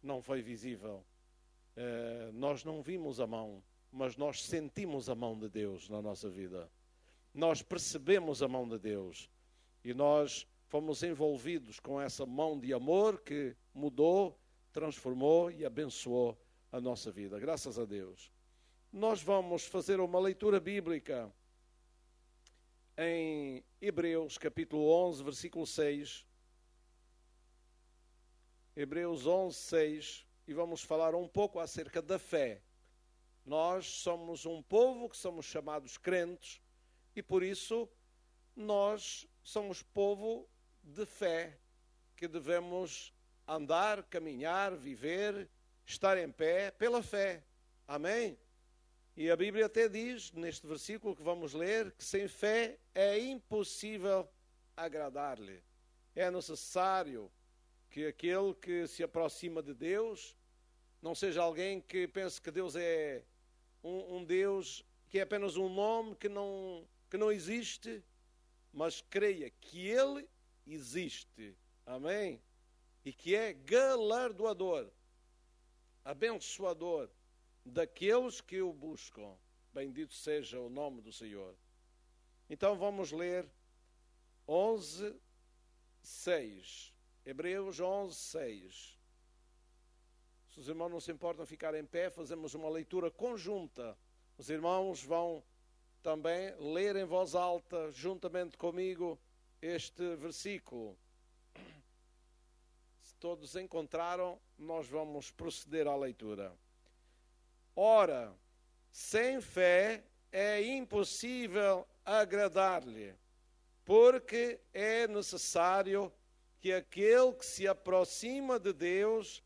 não foi visível. Nós não vimos a mão, mas nós sentimos a mão de Deus na nossa vida. Nós percebemos a mão de Deus e nós fomos envolvidos com essa mão de amor que mudou, transformou e abençoou a nossa vida. Graças a Deus. Nós vamos fazer uma leitura bíblica em Hebreus capítulo 11, versículo 6. Hebreus 11, 6. E vamos falar um pouco acerca da fé. Nós somos um povo que somos chamados crentes e por isso nós somos povo de fé, que devemos andar, caminhar, viver, estar em pé pela fé. Amém? E a Bíblia até diz, neste versículo que vamos ler, que sem fé é impossível agradar-lhe. É necessário que aquele que se aproxima de Deus não seja alguém que pense que Deus é um Deus que é apenas um nome que não existe, mas creia que Ele existe. Amém? E que é galardoador, abençoador daqueles que o buscam. Bendito seja o nome do Senhor. Então vamos ler 11, 6. Hebreus 11, 6. Se os irmãos não se importam ficar em pé, fazemos uma leitura conjunta. Os irmãos vão também ler em voz alta, juntamente comigo, este versículo. Se todos encontraram, nós vamos proceder à leitura. Ora, sem fé é impossível agradar-lhe, porque é necessário que aquele que se aproxima de Deus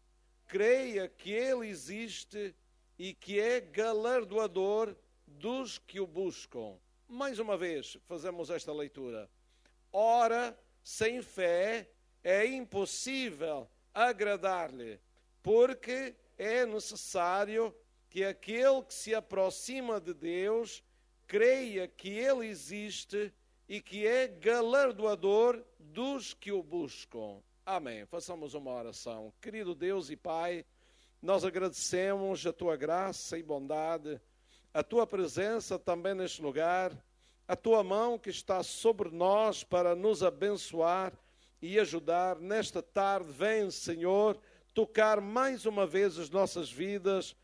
creia que Ele existe e que é galardoador dos que o buscam. Mais uma vez, fazemos esta leitura. Ora, sem fé é impossível agradar-lhe, porque é necessário que aquele que se aproxima de Deus creia que Ele existe e que é galardoador dos que o buscam. Amém. Façamos uma oração. Querido Deus e Pai, nós agradecemos a Tua graça e bondade, a Tua presença também neste lugar, a Tua mão que está sobre nós para nos abençoar e ajudar. Nesta tarde, vem, Senhor, tocar mais uma vez as nossas vidas,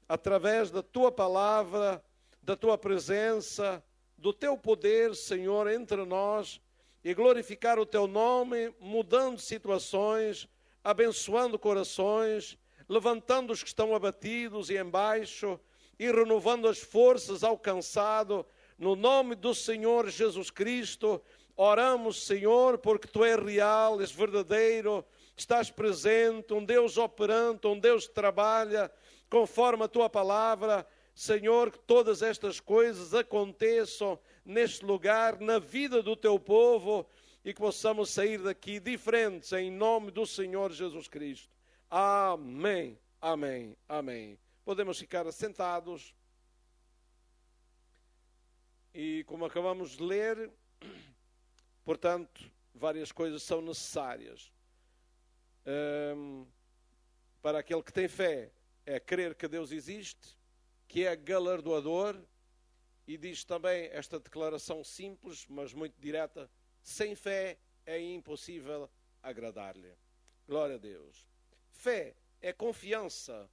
através da Tua palavra, da Tua presença, do Teu poder, Senhor, entre nós, e glorificar o Teu nome, mudando situações, abençoando corações, levantando os que estão abatidos e embaixo, e renovando as forças ao cansado. No nome do Senhor Jesus Cristo, oramos, Senhor, porque Tu és real, és verdadeiro, estás presente, um Deus operante, um Deus que trabalha conforme a Tua palavra. Senhor, que todas estas coisas aconteçam neste lugar, na vida do Teu povo, e que possamos sair daqui diferentes, em nome do Senhor Jesus Cristo. Amém, amém, amém. Podemos ficar assentados. E como acabamos de ler, portanto, várias coisas são necessárias. Para aquele que tem fé, é crer que Deus existe, que é galardoador, e diz também esta declaração simples, mas muito direta: sem fé é impossível agradar-lhe. Glória a Deus. Fé é confiança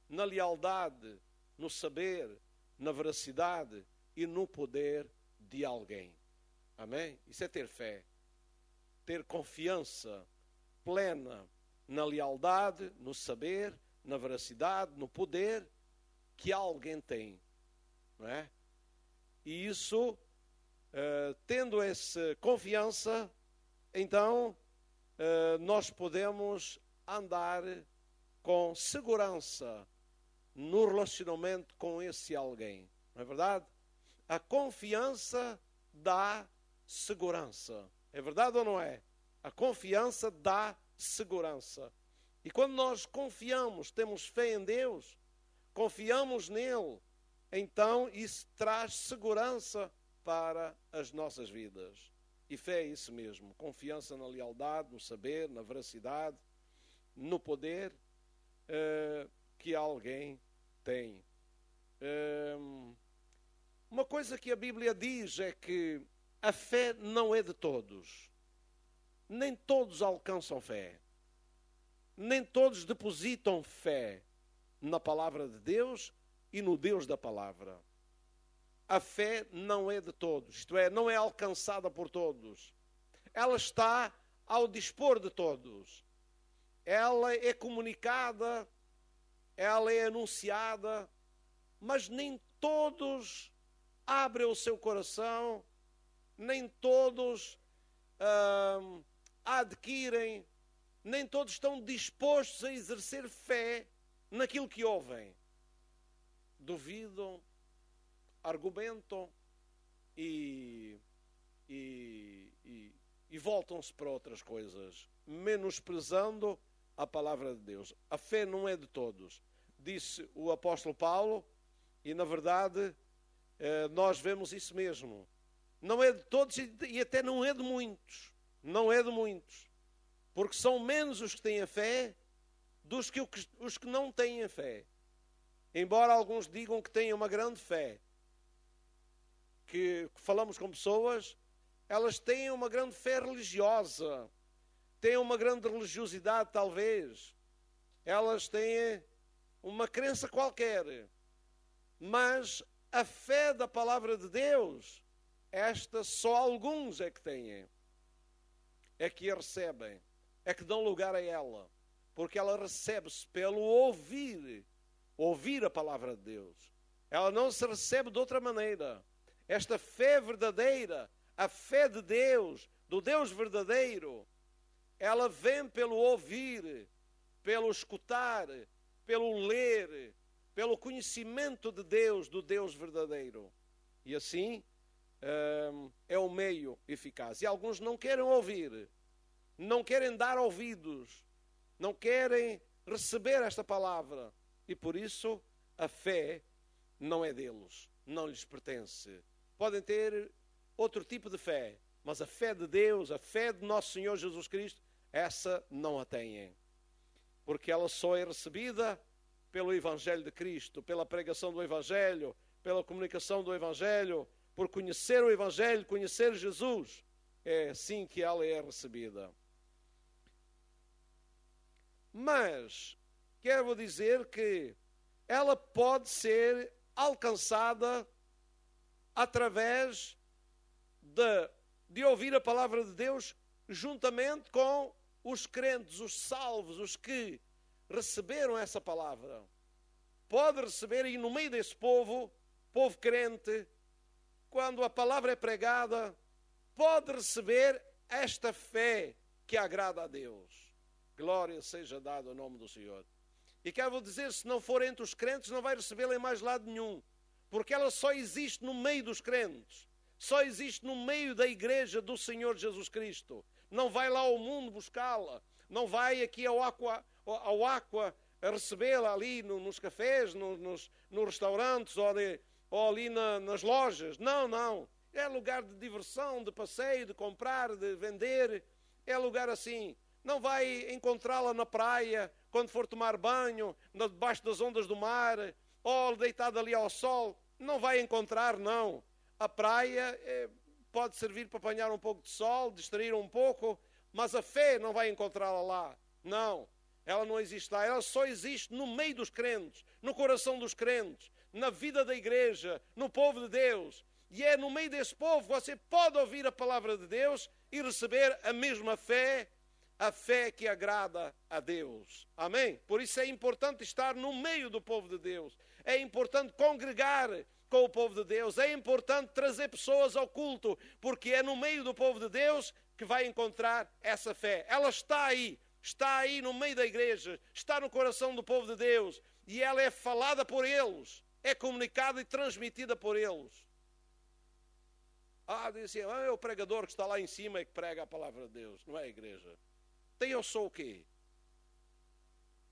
na lealdade, no saber, na veracidade e no poder de alguém. Amém? Isso é ter fé. Ter confiança plena na lealdade, no saber, na veracidade, no poder que alguém tem, não é? E isso, tendo essa confiança, então nós podemos andar com segurança no relacionamento com esse alguém, não é verdade? A confiança dá segurança, é verdade ou não é? A confiança dá segurança. E quando nós confiamos, temos fé em Deus, confiamos nele, então isso traz segurança para as nossas vidas. E fé é isso mesmo, confiança na lealdade, no saber, na veracidade, no poder que alguém tem. Uma coisa que a Bíblia diz é que a fé não é de todos. Nem todos alcançam fé. Nem todos depositam fé na palavra de Deus e no Deus da palavra. A fé não é de todos, isto é, não é alcançada por todos. Ela está ao dispor de todos. Ela é comunicada, ela é anunciada, mas nem todos abrem o seu coração, nem todos a adquirem, nem todos estão dispostos a exercer fé naquilo que ouvem. Duvidam, argumentam e voltam-se para outras coisas, menosprezando a palavra de Deus. A fé não é de todos, disse o apóstolo Paulo, e na verdade nós vemos isso mesmo. Não é de todos e até não é de muitos. Não é de muitos. Porque são menos os que têm a fé dos que os que não têm a fé. Embora alguns digam que têm uma grande fé, que falamos com pessoas, elas têm uma grande fé religiosa, têm uma grande religiosidade talvez, elas têm uma crença qualquer, mas a fé da palavra de Deus, esta só alguns é que têm, é que a recebem, é que dão lugar a ela, porque ela recebe-se pelo ouvir a palavra de Deus. Ela não se recebe de outra maneira. Esta fé verdadeira, a fé de Deus, do Deus verdadeiro, ela vem pelo ouvir, pelo escutar, pelo ler, pelo conhecimento de Deus, do Deus verdadeiro. E assim é um meio eficaz. E alguns não querem ouvir, não querem dar ouvidos, não querem receber esta palavra. E por isso a fé não é deles, não lhes pertence. Podem ter outro tipo de fé, mas a fé de Deus, a fé de nosso Senhor Jesus Cristo, essa não a têm. Porque ela só é recebida pelo Evangelho de Cristo, pela pregação do Evangelho, pela comunicação do Evangelho, por conhecer o Evangelho, conhecer Jesus. É assim que ela é recebida. Mas quero dizer que ela pode ser alcançada através de ouvir a palavra de Deus juntamente com os crentes, os salvos, os que receberam essa palavra. Pode receber, e no meio desse povo crente, quando a palavra é pregada, pode receber esta fé que agrada a Deus. Glória seja dada ao nome do Senhor. E quero dizer, se não for entre os crentes, não vai recebê-la em mais lado nenhum. Porque ela só existe no meio dos crentes. Só existe no meio da igreja do Senhor Jesus Cristo. Não vai lá ao mundo buscá-la. Não vai aqui ao Aqua a recebê-la ali nos cafés, nos restaurantes ou ali nas lojas. Não, não. É lugar de diversão, de passeio, de comprar, de vender. É lugar assim. Não vai encontrá-la na praia, quando for tomar banho, debaixo das ondas do mar, ou deitado ali ao sol. Não vai encontrar, não. A praia pode servir para apanhar um pouco de sol, distrair um pouco, mas a fé não vai encontrá-la lá. Não, ela não existe lá. Ela só existe no meio dos crentes, no coração dos crentes, na vida da igreja, no povo de Deus. E é no meio desse povo que você pode ouvir a palavra de Deus e receber a mesma fé, a fé que agrada a Deus. Amém? Por isso é importante estar no meio do povo de Deus. É importante congregar com o povo de Deus. É importante trazer pessoas ao culto, porque é no meio do povo de Deus que vai encontrar essa fé. Ela está aí no meio da igreja, está no coração do povo de Deus, e ela é falada por eles, é comunicada e transmitida por eles. Diz assim, é o pregador que está lá em cima é que prega a palavra de Deus, não é a igreja. Então eu sou o quê?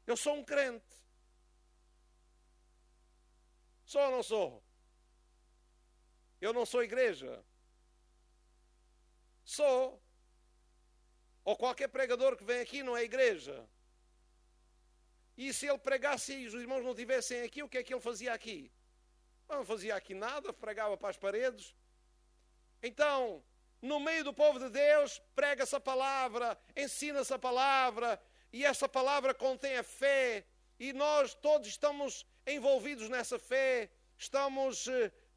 Eu sou um crente. Sou ou não sou? Eu não sou igreja. Sou. Ou qualquer pregador que vem aqui não é igreja. E se ele pregasse e os irmãos não estivessem aqui, o que é que ele fazia aqui? Não fazia aqui nada, pregava para as paredes. Então, no meio do povo de Deus, prega-se a palavra, ensina-se a palavra, e essa palavra contém a fé, e nós todos estamos envolvidos nessa fé, estamos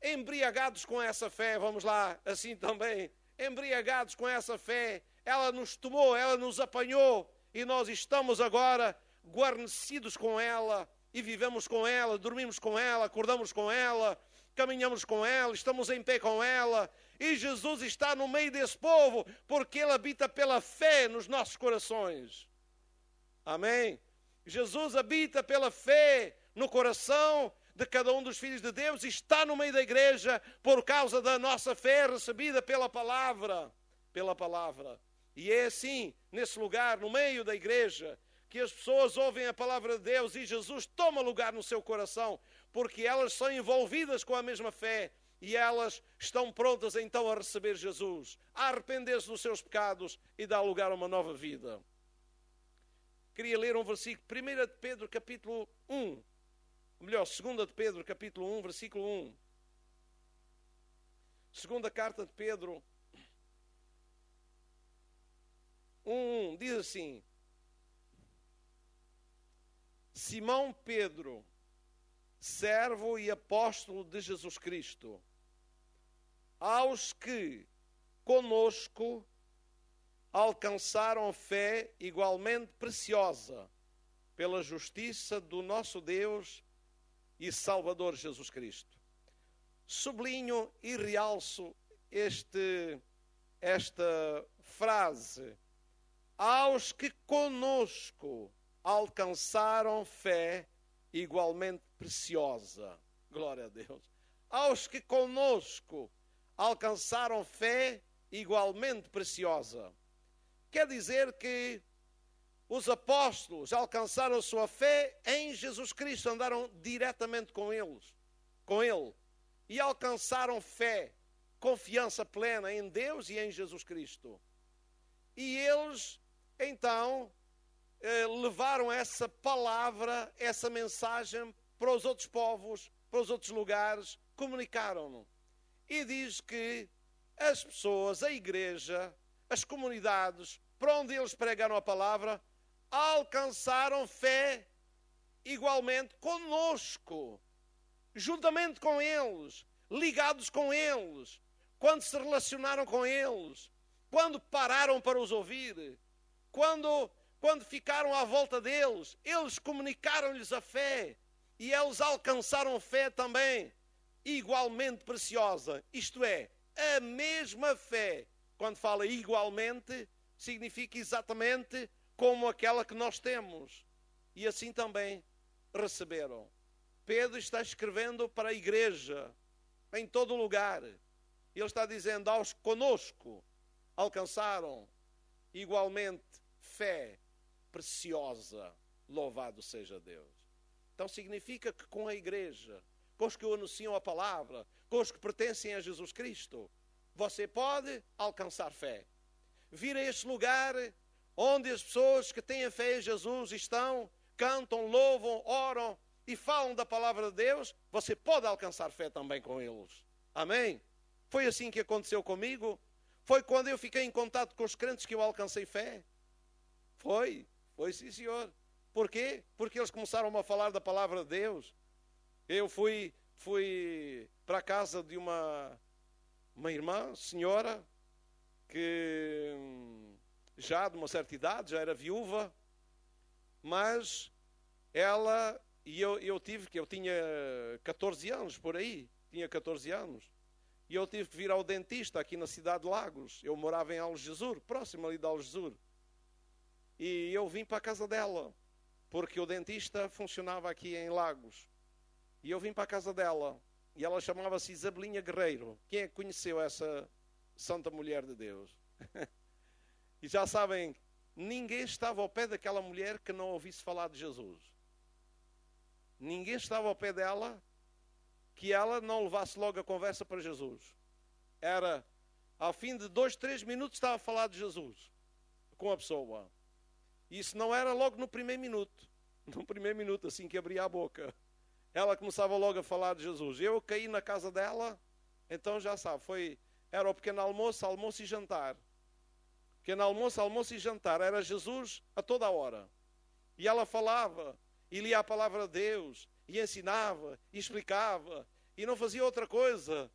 embriagados com essa fé, vamos lá, assim também, embriagados com essa fé. Ela nos tomou, ela nos apanhou, e nós estamos agora guarnecidos com ela, e vivemos com ela, dormimos com ela, acordamos com ela, caminhamos com ela, estamos em pé com ela, e Jesus está no meio desse povo, porque Ele habita pela fé nos nossos corações. Amém? Jesus habita pela fé no coração de cada um dos filhos de Deus e está no meio da igreja por causa da nossa fé recebida pela palavra. Pela palavra. E é assim, nesse lugar, no meio da igreja, que as pessoas ouvem a palavra de Deus e Jesus toma lugar no seu coração, porque elas são envolvidas com a mesma fé e elas estão prontas então a receber Jesus, a arrepender-se dos seus pecados e dar lugar a uma nova vida. Queria ler um versículo, 1 de Pedro capítulo 1, ou melhor, 2 de Pedro capítulo 1, versículo 1. Segunda carta de Pedro 1, diz assim: Simão Pedro, servo e apóstolo de Jesus Cristo, aos que conosco alcançaram fé igualmente preciosa pela justiça do nosso Deus e Salvador Jesus Cristo. Sublinho e realço esta frase: aos que conosco alcançaram fé igualmente preciosa. Glória a Deus. Aos que conosco alcançaram fé igualmente preciosa. Quer dizer que os apóstolos alcançaram a sua fé em Jesus Cristo, andaram diretamente com Ele, e alcançaram fé, confiança plena em Deus e em Jesus Cristo. E eles, então, levaram essa palavra, essa mensagem para os outros povos, para os outros lugares, comunicaram-no. E diz que as pessoas, a igreja, as comunidades, para onde eles pregaram a palavra, alcançaram fé igualmente conosco, juntamente com eles, ligados com eles, quando se relacionaram com eles, quando pararam para os ouvir, quando ficaram à volta deles, eles comunicaram-lhes a fé e eles alcançaram fé também, igualmente preciosa. Isto é, a mesma fé. Quando fala igualmente, significa exatamente como aquela que nós temos. E assim também receberam. Pedro está escrevendo para a igreja, em todo lugar. Ele está dizendo: aos que conosco alcançaram igualmente fé preciosa, louvado seja Deus. Então significa que com a igreja, com os que anunciam a palavra, com os que pertencem a Jesus Cristo, você pode alcançar fé. Vir a este lugar onde as pessoas que têm a fé em Jesus estão, cantam, louvam, oram e falam da palavra de Deus, você pode alcançar fé também com eles. Amém? Foi assim que aconteceu comigo. Foi quando eu fiquei em contato com os crentes que eu alcancei fé. Foi sim, senhor. Por quê? Porque eles começaram a falar da palavra de Deus. Eu fui para a casa de uma irmã, senhora, que já de uma certa idade, já era viúva, mas ela, e eu tinha 14 anos por aí, tinha 14 anos, e eu tive que vir ao dentista aqui na cidade de Lagos. Eu morava em Algesur, próximo ali de Algesur. E eu vim para a casa dela, porque o dentista funcionava aqui em Lagos. E eu vim para a casa dela, e ela chamava-se Isabelinha Guerreiro. Quem é que conheceu essa santa mulher de Deus? E já sabem, ninguém estava ao pé daquela mulher que não ouvisse falar de Jesus. Ninguém estava ao pé dela que ela não levasse logo a conversa para Jesus. Era, ao fim de 2, 3 minutos, estava a falar de Jesus com a pessoa. Isso não era logo no primeiro minuto. No primeiro minuto, assim que abria a boca, ela começava logo a falar de Jesus. Eu caí na casa dela, então já sabe, era o pequeno almoço, almoço e jantar. Pequeno almoço, almoço e jantar. Era Jesus a toda a hora. E ela falava, e lia a palavra de Deus, e ensinava, e explicava, e não fazia outra coisa,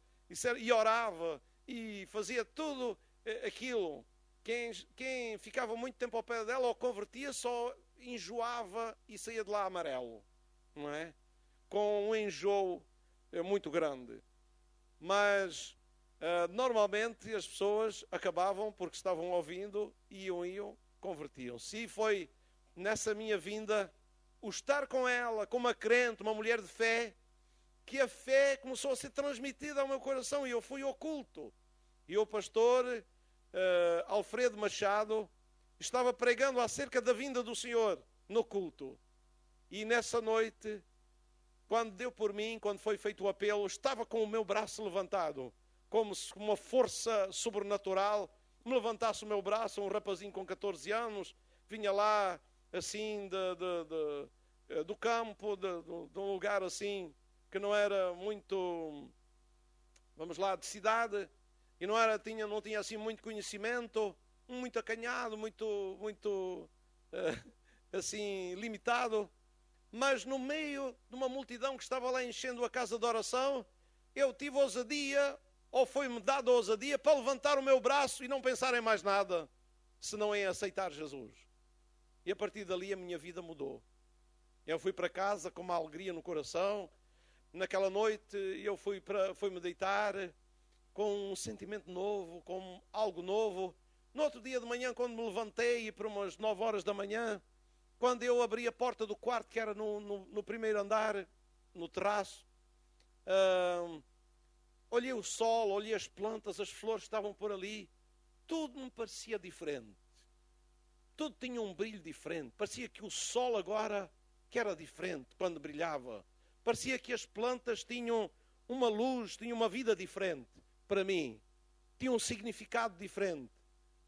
e orava, e fazia tudo aquilo. Quem ficava muito tempo ao pé dela ou convertia, só enjoava e saía de lá amarelo, não é? Com um enjoo muito grande. Mas normalmente as pessoas acabavam, porque estavam ouvindo, iam, convertiam-se. E foi nessa minha vinda, o estar com ela, como uma crente, uma mulher de fé, que a fé começou a ser transmitida ao meu coração e eu fui ao culto. E o pastor Alfredo Machado estava pregando acerca da vinda do Senhor no culto. E nessa noite, quando deu por mim, quando foi feito o apelo, estava com o meu braço levantado, como se uma força sobrenatural me levantasse o meu braço. Um rapazinho com 14 anos, vinha lá assim do campo, de um lugar assim que não era muito, vamos lá, de cidade, e não tinha assim muito conhecimento, muito acanhado, muito assim limitado. Mas no meio de uma multidão que estava lá enchendo a casa de oração, eu tive ousadia, ou foi-me dada ousadia, para levantar o meu braço e não pensar em mais nada, senão em aceitar Jesus. E a partir dali a minha vida mudou. Eu fui para casa com uma alegria no coração. Naquela noite eu fui-me deitar com um sentimento novo, com algo novo. No outro dia de manhã, quando me levantei, e por umas 9 horas da manhã, quando eu abri a porta do quarto, que era no primeiro andar, no terraço, olhei o sol, olhei as plantas, as flores que estavam por ali. Tudo me parecia diferente. Tudo tinha um brilho diferente. Parecia que o sol agora, que era diferente quando brilhava. Parecia que as plantas tinham uma luz, tinham uma vida diferente para mim. Tinham um significado diferente.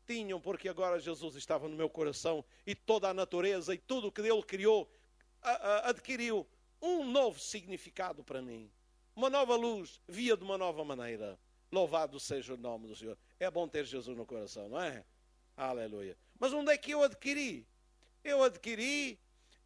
Tinham, porque agora Jesus estava no meu coração e toda a natureza e tudo o que Ele criou adquiriu um novo significado para mim. Uma nova luz, via de uma nova maneira. Louvado seja o nome do Senhor. É bom ter Jesus no coração, não é? Aleluia. Mas onde é que eu adquiri? Eu adquiri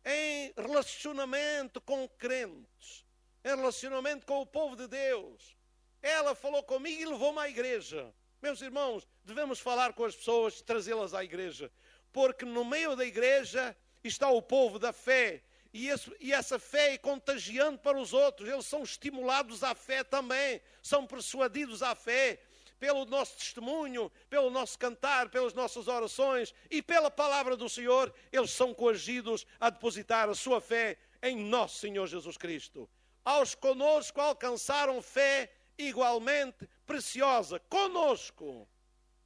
em relacionamento com crentes, em relacionamento com o povo de Deus. Ela falou comigo e levou-me à igreja. Meus irmãos, devemos falar com as pessoas e trazê-las à igreja, porque no meio da igreja está o povo da fé, e essa fé é contagiante para os outros. Eles são estimulados à fé também, são persuadidos à fé, pelo nosso testemunho, pelo nosso cantar, pelas nossas orações e pela palavra do Senhor. Eles são coagidos a depositar a sua fé em nosso Senhor Jesus Cristo. Aos conosco alcançaram fé igualmente preciosa, conosco.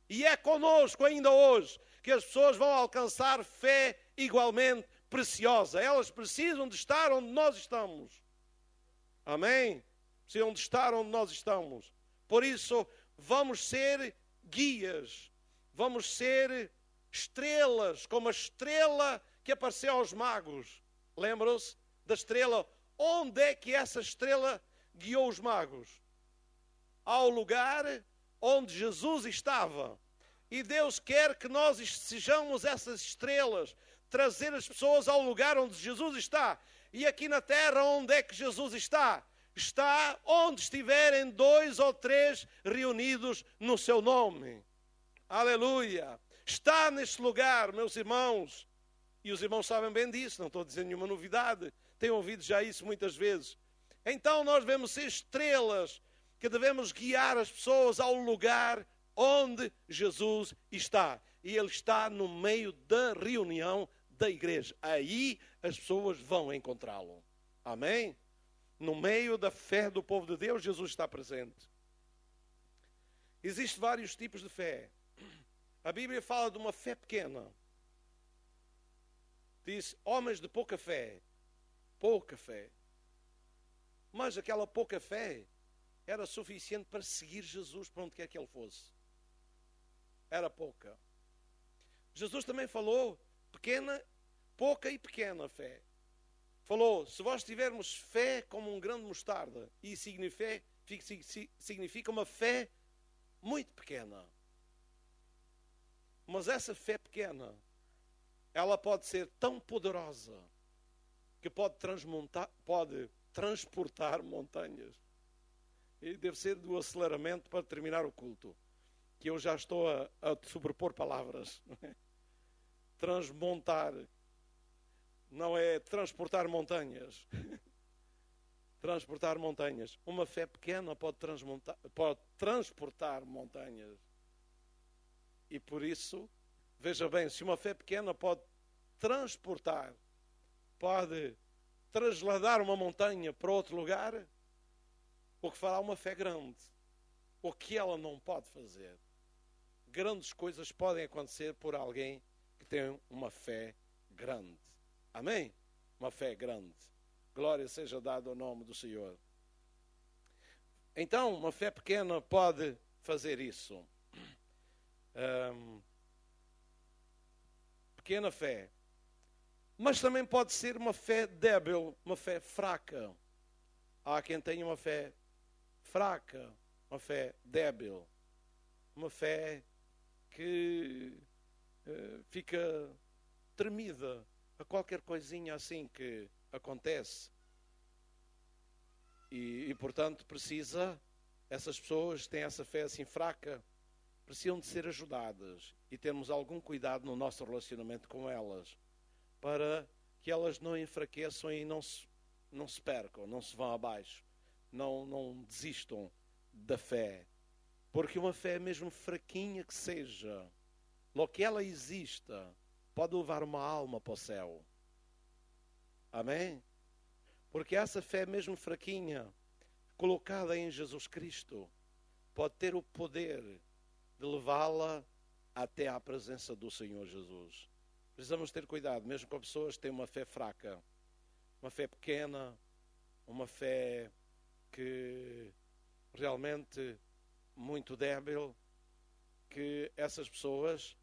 E é conosco ainda hoje que as pessoas vão alcançar fé igualmente preciosa. Elas precisam de estar onde nós estamos. Amém? Precisam de estar onde nós estamos. Por isso, vamos ser guias, vamos ser estrelas, como a estrela que apareceu aos magos. Lembram-se da estrela? Onde é que essa estrela guiou os magos? Ao lugar onde Jesus estava. E Deus quer que nós sejamos essas estrelas, trazer as pessoas ao lugar onde Jesus está. E aqui na terra, onde é que Jesus está? Está onde estiverem 2 ou 3 reunidos no seu nome. Aleluia! Está neste lugar, meus irmãos. E os irmãos sabem bem disso, não estou a dizer nenhuma novidade. Têm ouvido já isso muitas vezes. Então nós devemos ser estrelas, que devemos guiar as pessoas ao lugar onde Jesus está. E Ele está no meio da reunião da igreja. Aí as pessoas vão encontrá-lo. Amém? No meio da fé do povo de Deus, Jesus está presente. Existem vários tipos de fé. A Bíblia fala de uma fé pequena. Diz, homens de pouca fé. Pouca fé. Mas aquela pouca fé era suficiente para seguir Jesus para onde quer que ele fosse. Era pouca. Jesus também falou pouca e pequena fé. falou, se vós tivermos fé como um grão de mostarda, e significa uma fé muito pequena. Mas essa fé pequena, ela pode ser tão poderosa que pode transportar montanhas. E deve ser do aceleramento para terminar o culto, que eu já estou a sobrepor palavras. Transmontar, não é transportar montanhas. Transportar montanhas. Uma fé pequena pode transportar montanhas. E por isso, veja bem, se uma fé pequena pode transportar, pode trasladar uma montanha para outro lugar, o que fará uma fé grande? O que ela não pode fazer? Grandes coisas podem acontecer por alguém que tem uma fé grande. Amém? Uma fé grande. Glória seja dada ao nome do Senhor. Então, uma fé pequena pode fazer isso. Pequena fé. Mas também pode ser uma fé débil, uma fé fraca. Há quem tenha uma fé fraca, uma fé débil, uma fé que fica tremida a qualquer coisinha assim que acontece. E portanto, essas pessoas que têm essa fé assim fraca, precisam de ser ajudadas e termos algum cuidado no nosso relacionamento com elas, para que elas não enfraqueçam e não se percam, não se vão abaixo, não desistam da fé. Porque uma fé, mesmo fraquinha que seja, logo que ela exista, pode levar uma alma para o céu. Amém? Porque essa fé, mesmo fraquinha, colocada em Jesus Cristo, pode ter o poder de levá-la até à presença do Senhor Jesus. Precisamos ter cuidado, mesmo com pessoas que têm uma fé fraca, uma fé pequena, uma fé que realmente muito débil, que essas pessoas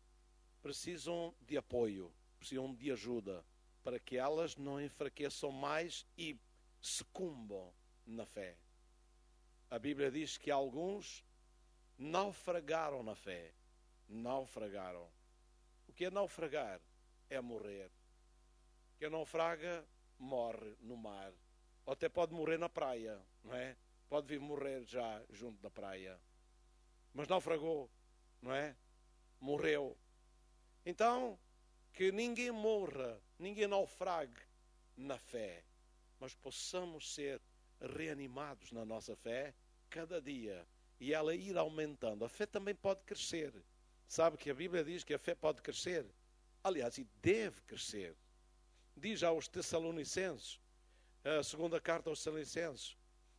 precisam de apoio, precisam de ajuda, para que elas não enfraqueçam mais e sucumbam na fé. A Bíblia diz que alguns naufragaram na fé. Naufragaram. O que é naufragar? É morrer. Quem naufraga, morre no mar. Ou até pode morrer na praia, não é? Pode vir morrer já junto da praia. Mas naufragou, não é? Morreu. Então, que ninguém morra, ninguém naufrague na fé, mas possamos ser reanimados na nossa fé cada dia e ela ir aumentando. A fé também pode crescer. Sabe que a Bíblia diz que a fé pode crescer? Aliás, e deve crescer. Diz aos Tessalonicenses, a segunda carta aos Tessalonicenses,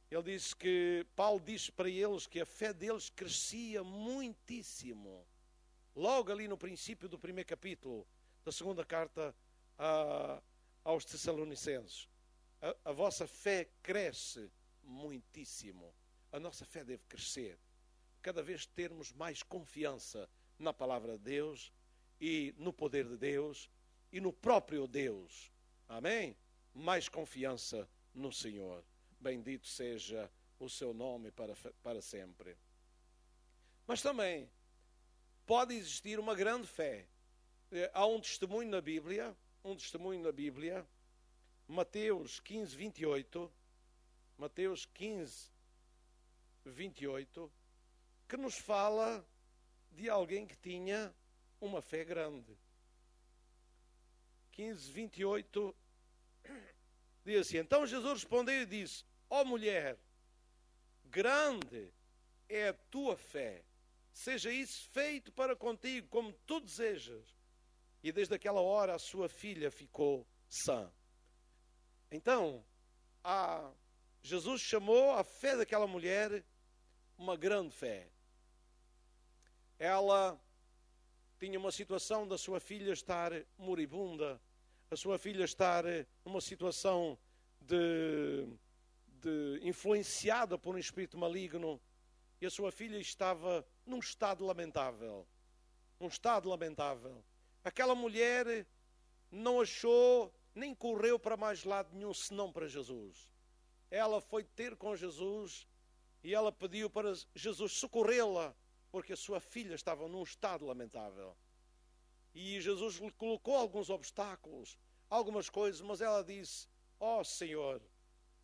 ele diz que, Paulo diz para eles que a fé deles crescia muitíssimo. Logo ali no princípio do primeiro capítulo da segunda carta aos Tessalonicenses. A vossa fé cresce muitíssimo. A nossa fé deve crescer. Cada vez termos mais confiança na palavra de Deus e no poder de Deus e no próprio Deus. Amém? Mais confiança no Senhor. Bendito seja o seu nome para sempre. Mas também pode existir uma grande fé. Há um testemunho na Bíblia, Mateus 15, 28, Mateus 15, 28, que nos fala de alguém que tinha uma fé grande. 15, 28, diz assim: então Jesus respondeu e disse: ó mulher, grande é a tua fé, seja isso feito para contigo como tu desejas. E desde aquela hora a sua filha ficou sã. Então, Jesus chamou a fé daquela mulher uma grande fé. Ela tinha uma situação da sua filha estar moribunda, a sua filha estar numa situação de influenciada por um espírito maligno, e a sua filha estava num estado lamentável. Aquela mulher não achou nem correu para mais lado nenhum senão para Jesus. Ela foi ter com Jesus e ela pediu para Jesus socorrê-la, porque a sua filha estava num estado lamentável. E Jesus lhe colocou alguns obstáculos, algumas coisas, mas ela disse: ó Senhor,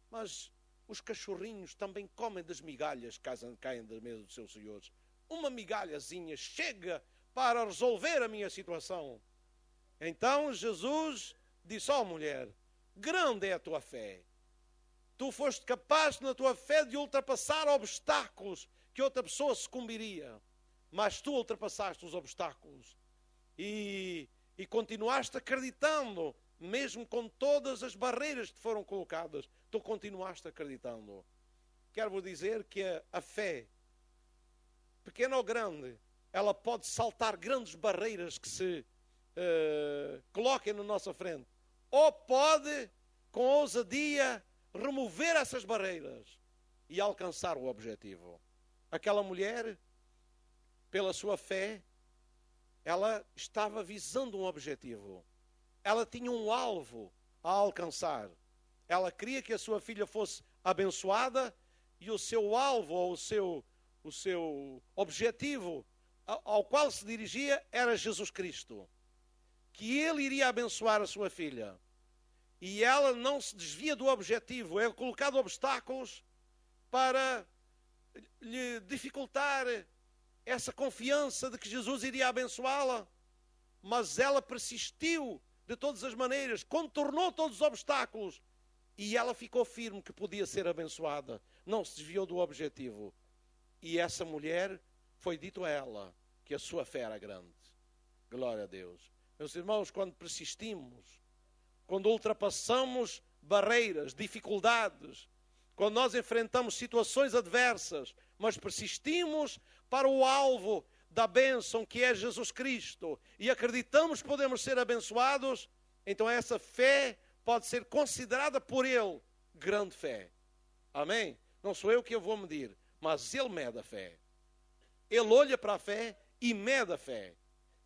mas os cachorrinhos também comem das migalhas que caem da mesa dos seus senhores. Uma migalhazinha chega para resolver a minha situação. Então Jesus disse: ó mulher, grande é a tua fé. Tu foste capaz na tua fé de ultrapassar obstáculos que outra pessoa sucumbiria. Mas tu ultrapassaste os obstáculos e continuaste acreditando, mesmo com todas as barreiras que te foram colocadas. Tu continuaste acreditando. Quero-vos dizer que a fé, pequena ou grande, ela pode saltar grandes barreiras que se coloquem na nossa frente. Ou pode, com ousadia, remover essas barreiras e alcançar o objetivo. Aquela mulher, pela sua fé, ela estava visando um objetivo. Ela tinha um alvo a alcançar. Ela queria que a sua filha fosse abençoada e o seu alvo, ou o seu objetivo ao qual se dirigia era Jesus Cristo. Que ele iria abençoar a sua filha. E ela não se desvia do objetivo. É colocado obstáculos para lhe dificultar essa confiança de que Jesus iria abençoá-la. Mas ela persistiu de todas as maneiras, contornou todos os obstáculos e ela ficou firme que podia ser abençoada. Não se desviou do objetivo. E essa mulher, foi dito a ela que a sua fé era grande. Glória a Deus. Meus irmãos, quando persistimos, quando ultrapassamos barreiras, dificuldades, quando nós enfrentamos situações adversas, mas persistimos para o alvo da bênção que é Jesus Cristo e acreditamos que podemos ser abençoados, então essa fé pode ser considerada por Ele grande fé. Amém? Não sou eu que eu vou medir, mas Ele mede a fé. Ele olha para a fé e mede a fé.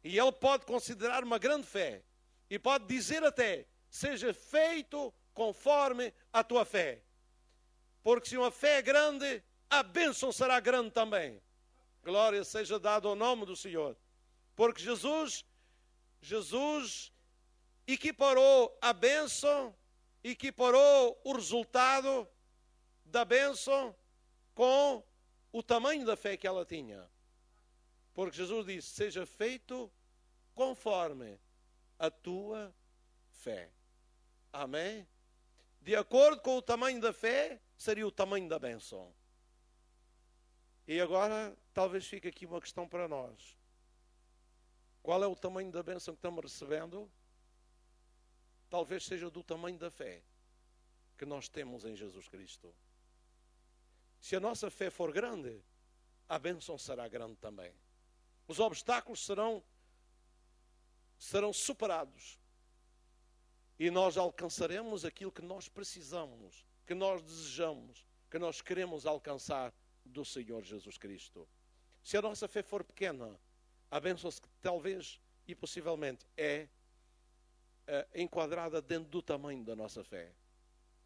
E Ele pode considerar uma grande fé e pode dizer até: seja feito conforme a tua fé. Porque se uma fé é grande, a bênção será grande também. Glória seja dada ao nome do Senhor. Porque Jesus equiparou a bênção, equiparou o resultado da bênção com o tamanho da fé que ela tinha. Porque Jesus disse: seja feito conforme a tua fé. Amém? De acordo com o tamanho da fé, seria o tamanho da bênção. E agora, talvez fique aqui uma questão para nós. Qual é o tamanho da bênção que estamos recebendo? Talvez seja do tamanho da fé que nós temos em Jesus Cristo. Se a nossa fé for grande, a bênção será grande também. Os obstáculos serão superados. E nós alcançaremos aquilo que nós precisamos, que nós desejamos, que nós queremos alcançar do Senhor Jesus Cristo. Se a nossa fé for pequena, a bênção talvez e possivelmente é enquadrada dentro do tamanho da nossa fé.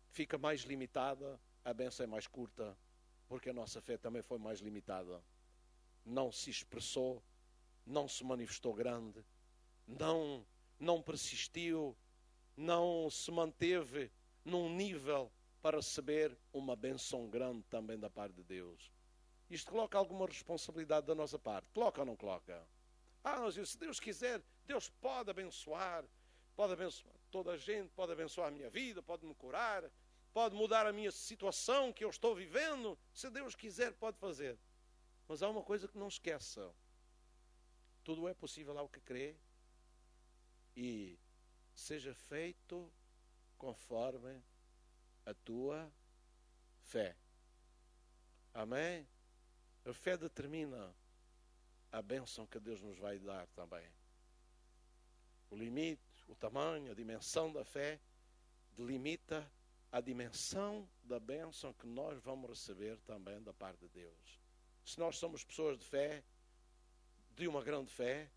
Fica mais limitada, a bênção é mais curta, porque a nossa fé também foi mais limitada. Não se expressou, não se manifestou grande, não persistiu, não se manteve num nível para receber uma bênção grande também da parte de Deus. Isto coloca alguma responsabilidade da nossa parte? Coloca ou não coloca? Mas se Deus quiser, Deus pode abençoar toda a gente, pode abençoar a minha vida, pode me curar, pode mudar a minha situação que eu estou vivendo. Se Deus quiser, pode fazer. Mas há uma coisa que não esqueça: tudo é possível ao que crê, e seja feito conforme a tua fé. Amém? A fé determina a bênção que Deus nos vai dar também. O limite, o tamanho, a dimensão da fé delimita a dimensão da bênção que nós vamos receber também da parte de Deus. Se nós somos pessoas de fé, de uma grande fé,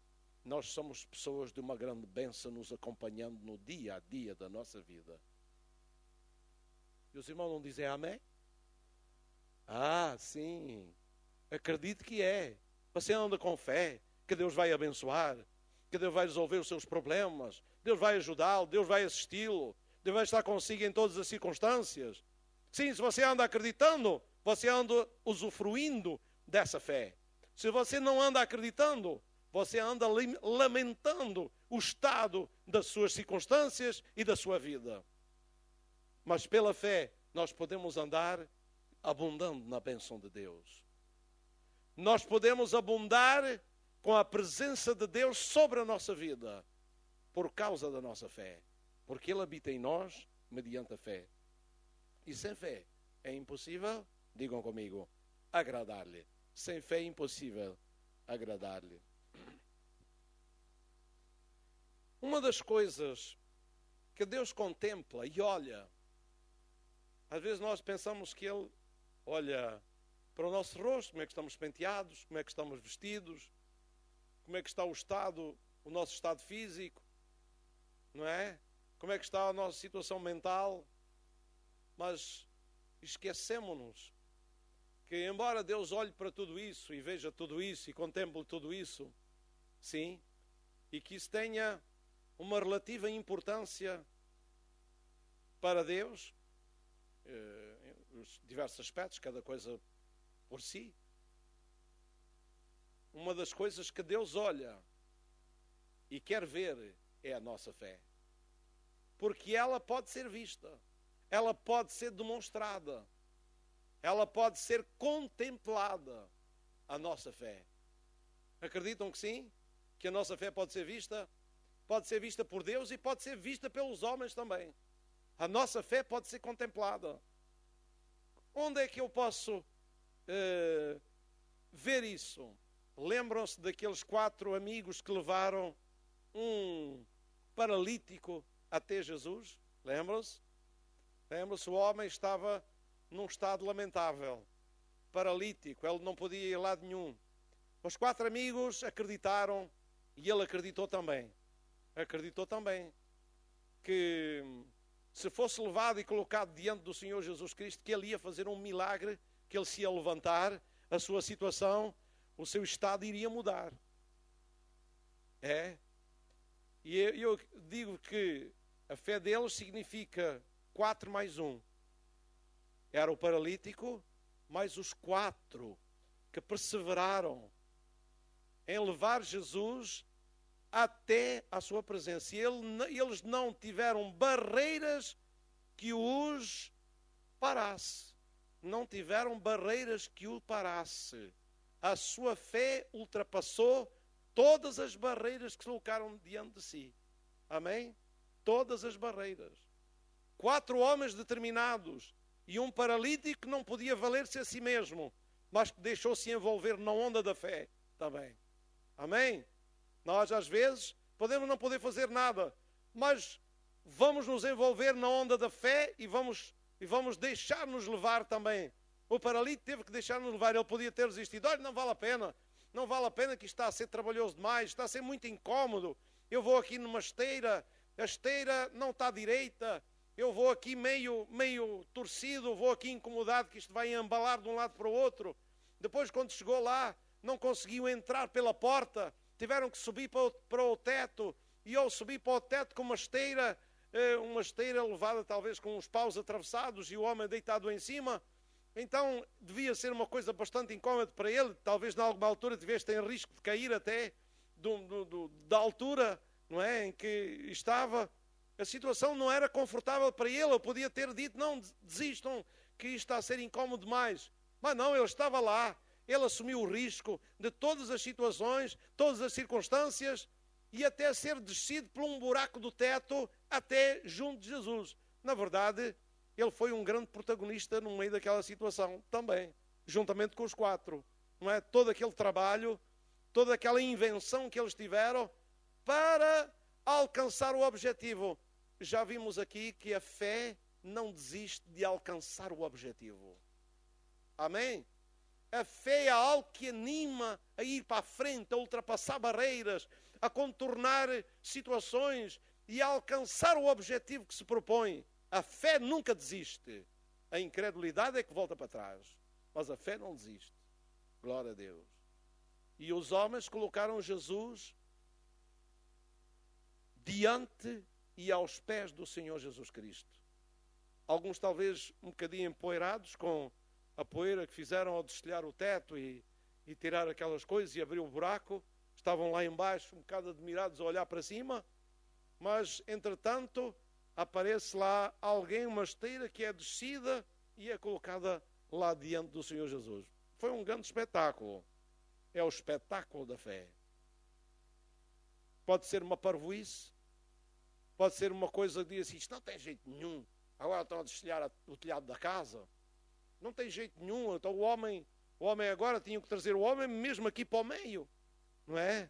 nós somos pessoas de uma grande bênção nos acompanhando no dia a dia da nossa vida. E os irmãos não dizem amém? Ah, sim. Acredito que é. Você anda com fé que Deus vai abençoar, que Deus vai resolver os seus problemas, Deus vai ajudá-lo, Deus vai assisti-lo, Deus vai estar consigo em todas as circunstâncias. Sim, se você anda acreditando, você anda usufruindo dessa fé. Se você não anda acreditando, você anda lamentando o estado das suas circunstâncias e da sua vida. Mas pela fé, nós podemos andar abundando na bênção de Deus. Nós podemos abundar com a presença de Deus sobre a nossa vida, por causa da nossa fé. Porque Ele habita em nós mediante a fé. E sem fé é impossível, digam comigo, agradar-lhe. Sem fé é impossível agradar-lhe. Uma das coisas que Deus contempla e olha, às vezes nós pensamos que Ele olha para o nosso rosto, como é que estamos penteados, como é que estamos vestidos, como é que está o nosso estado físico, não é? Como é que está a nossa situação mental. Mas esquecemos-nos que, embora Deus olhe para tudo isso e veja tudo isso e contemple tudo isso, sim, e que isso tenha uma relativa importância para Deus, os diversos aspectos, cada coisa por si. Uma das coisas que Deus olha e quer ver é a nossa fé. Porque ela pode ser vista, ela pode ser demonstrada, ela pode ser contemplada, a nossa fé. Acreditam que sim? Que a nossa fé pode ser vista? Pode ser vista por Deus e pode ser vista pelos homens também. A nossa fé pode ser contemplada. Onde é que eu posso ver isso? Lembram-se daqueles 4 amigos que levaram um paralítico até Jesus? Lembram-se? Lembram-se? O homem estava num estado lamentável, paralítico, ele não podia ir a lado nenhum. Os 4 amigos acreditaram e ele acreditou também. Acreditou também que se fosse levado e colocado diante do Senhor Jesus Cristo, que Ele ia fazer um milagre, que Ele se ia levantar, a sua situação, o seu estado iria mudar. É. E eu digo que a fé deles significa 4 mais 1. Era o paralítico, mais os 4 que perseveraram em levar Jesus até à sua presença. E eles não tiveram barreiras que os parasse. Não tiveram barreiras que o parasse. A sua fé ultrapassou todas as barreiras que se colocaram diante de si. Amém? Todas as barreiras. 4 homens determinados e um paralítico que não podia valer-se a si mesmo, mas que deixou-se envolver na onda da fé também. Amém? Nós, às vezes, podemos não poder fazer nada, mas vamos nos envolver na onda da fé e vamos deixar-nos levar também. O paralítico teve que deixar-nos levar. Ele podia ter resistido. Olha, não vale a pena. Não vale a pena, que isto está a ser trabalhoso demais, está a ser muito incómodo. Eu vou aqui numa esteira, a esteira não está direita. Eu vou aqui meio torcido, vou aqui incomodado, que isto vai embalar de um lado para o outro. Depois, quando chegou lá, não conseguiu entrar pela porta. Tiveram que subir para o teto, e ao subir para o teto com uma esteira levada talvez com os paus atravessados e o homem deitado em cima, então devia ser uma coisa bastante incómoda para ele. Talvez, em alguma altura, tivesse em risco de cair até da altura, não é, em que estava. A situação não era confortável para ele. Eu podia ter dito, não, desistam, que isto está a ser incómodo demais. Mas não, ele estava lá. Ele assumiu o risco de todas as situações, todas as circunstâncias, e até ser descido por um buraco do teto até junto de Jesus. Na verdade, ele foi um grande protagonista no meio daquela situação também, juntamente com os 4. Não é? Todo aquele trabalho, toda aquela invenção que eles tiveram para alcançar o objetivo. Já vimos aqui que a fé não desiste de alcançar o objetivo. Amém? A fé é algo que anima a ir para a frente, a ultrapassar barreiras, a contornar situações e a alcançar o objetivo que se propõe. A fé nunca desiste. A incredulidade é que volta para trás. Mas a fé não desiste. Glória a Deus. E os homens colocaram Jesus diante e aos pés do Senhor Jesus Cristo. Alguns talvez um bocadinho empoeirados com a poeira que fizeram ao destelhar o teto e tirar aquelas coisas e abrir o buraco. Estavam lá embaixo um bocado admirados a olhar para cima. Mas, entretanto, aparece lá alguém, uma esteira que é descida e é colocada lá diante do Senhor Jesus. Foi um grande espetáculo. É o espetáculo da fé. Pode ser uma parvoíce, pode ser uma coisa que diz assim, isto não tem jeito nenhum, agora estão a destelhar o telhado da casa. Não tem jeito nenhum, então o homem agora tinha que trazer o homem mesmo aqui para o meio, não é?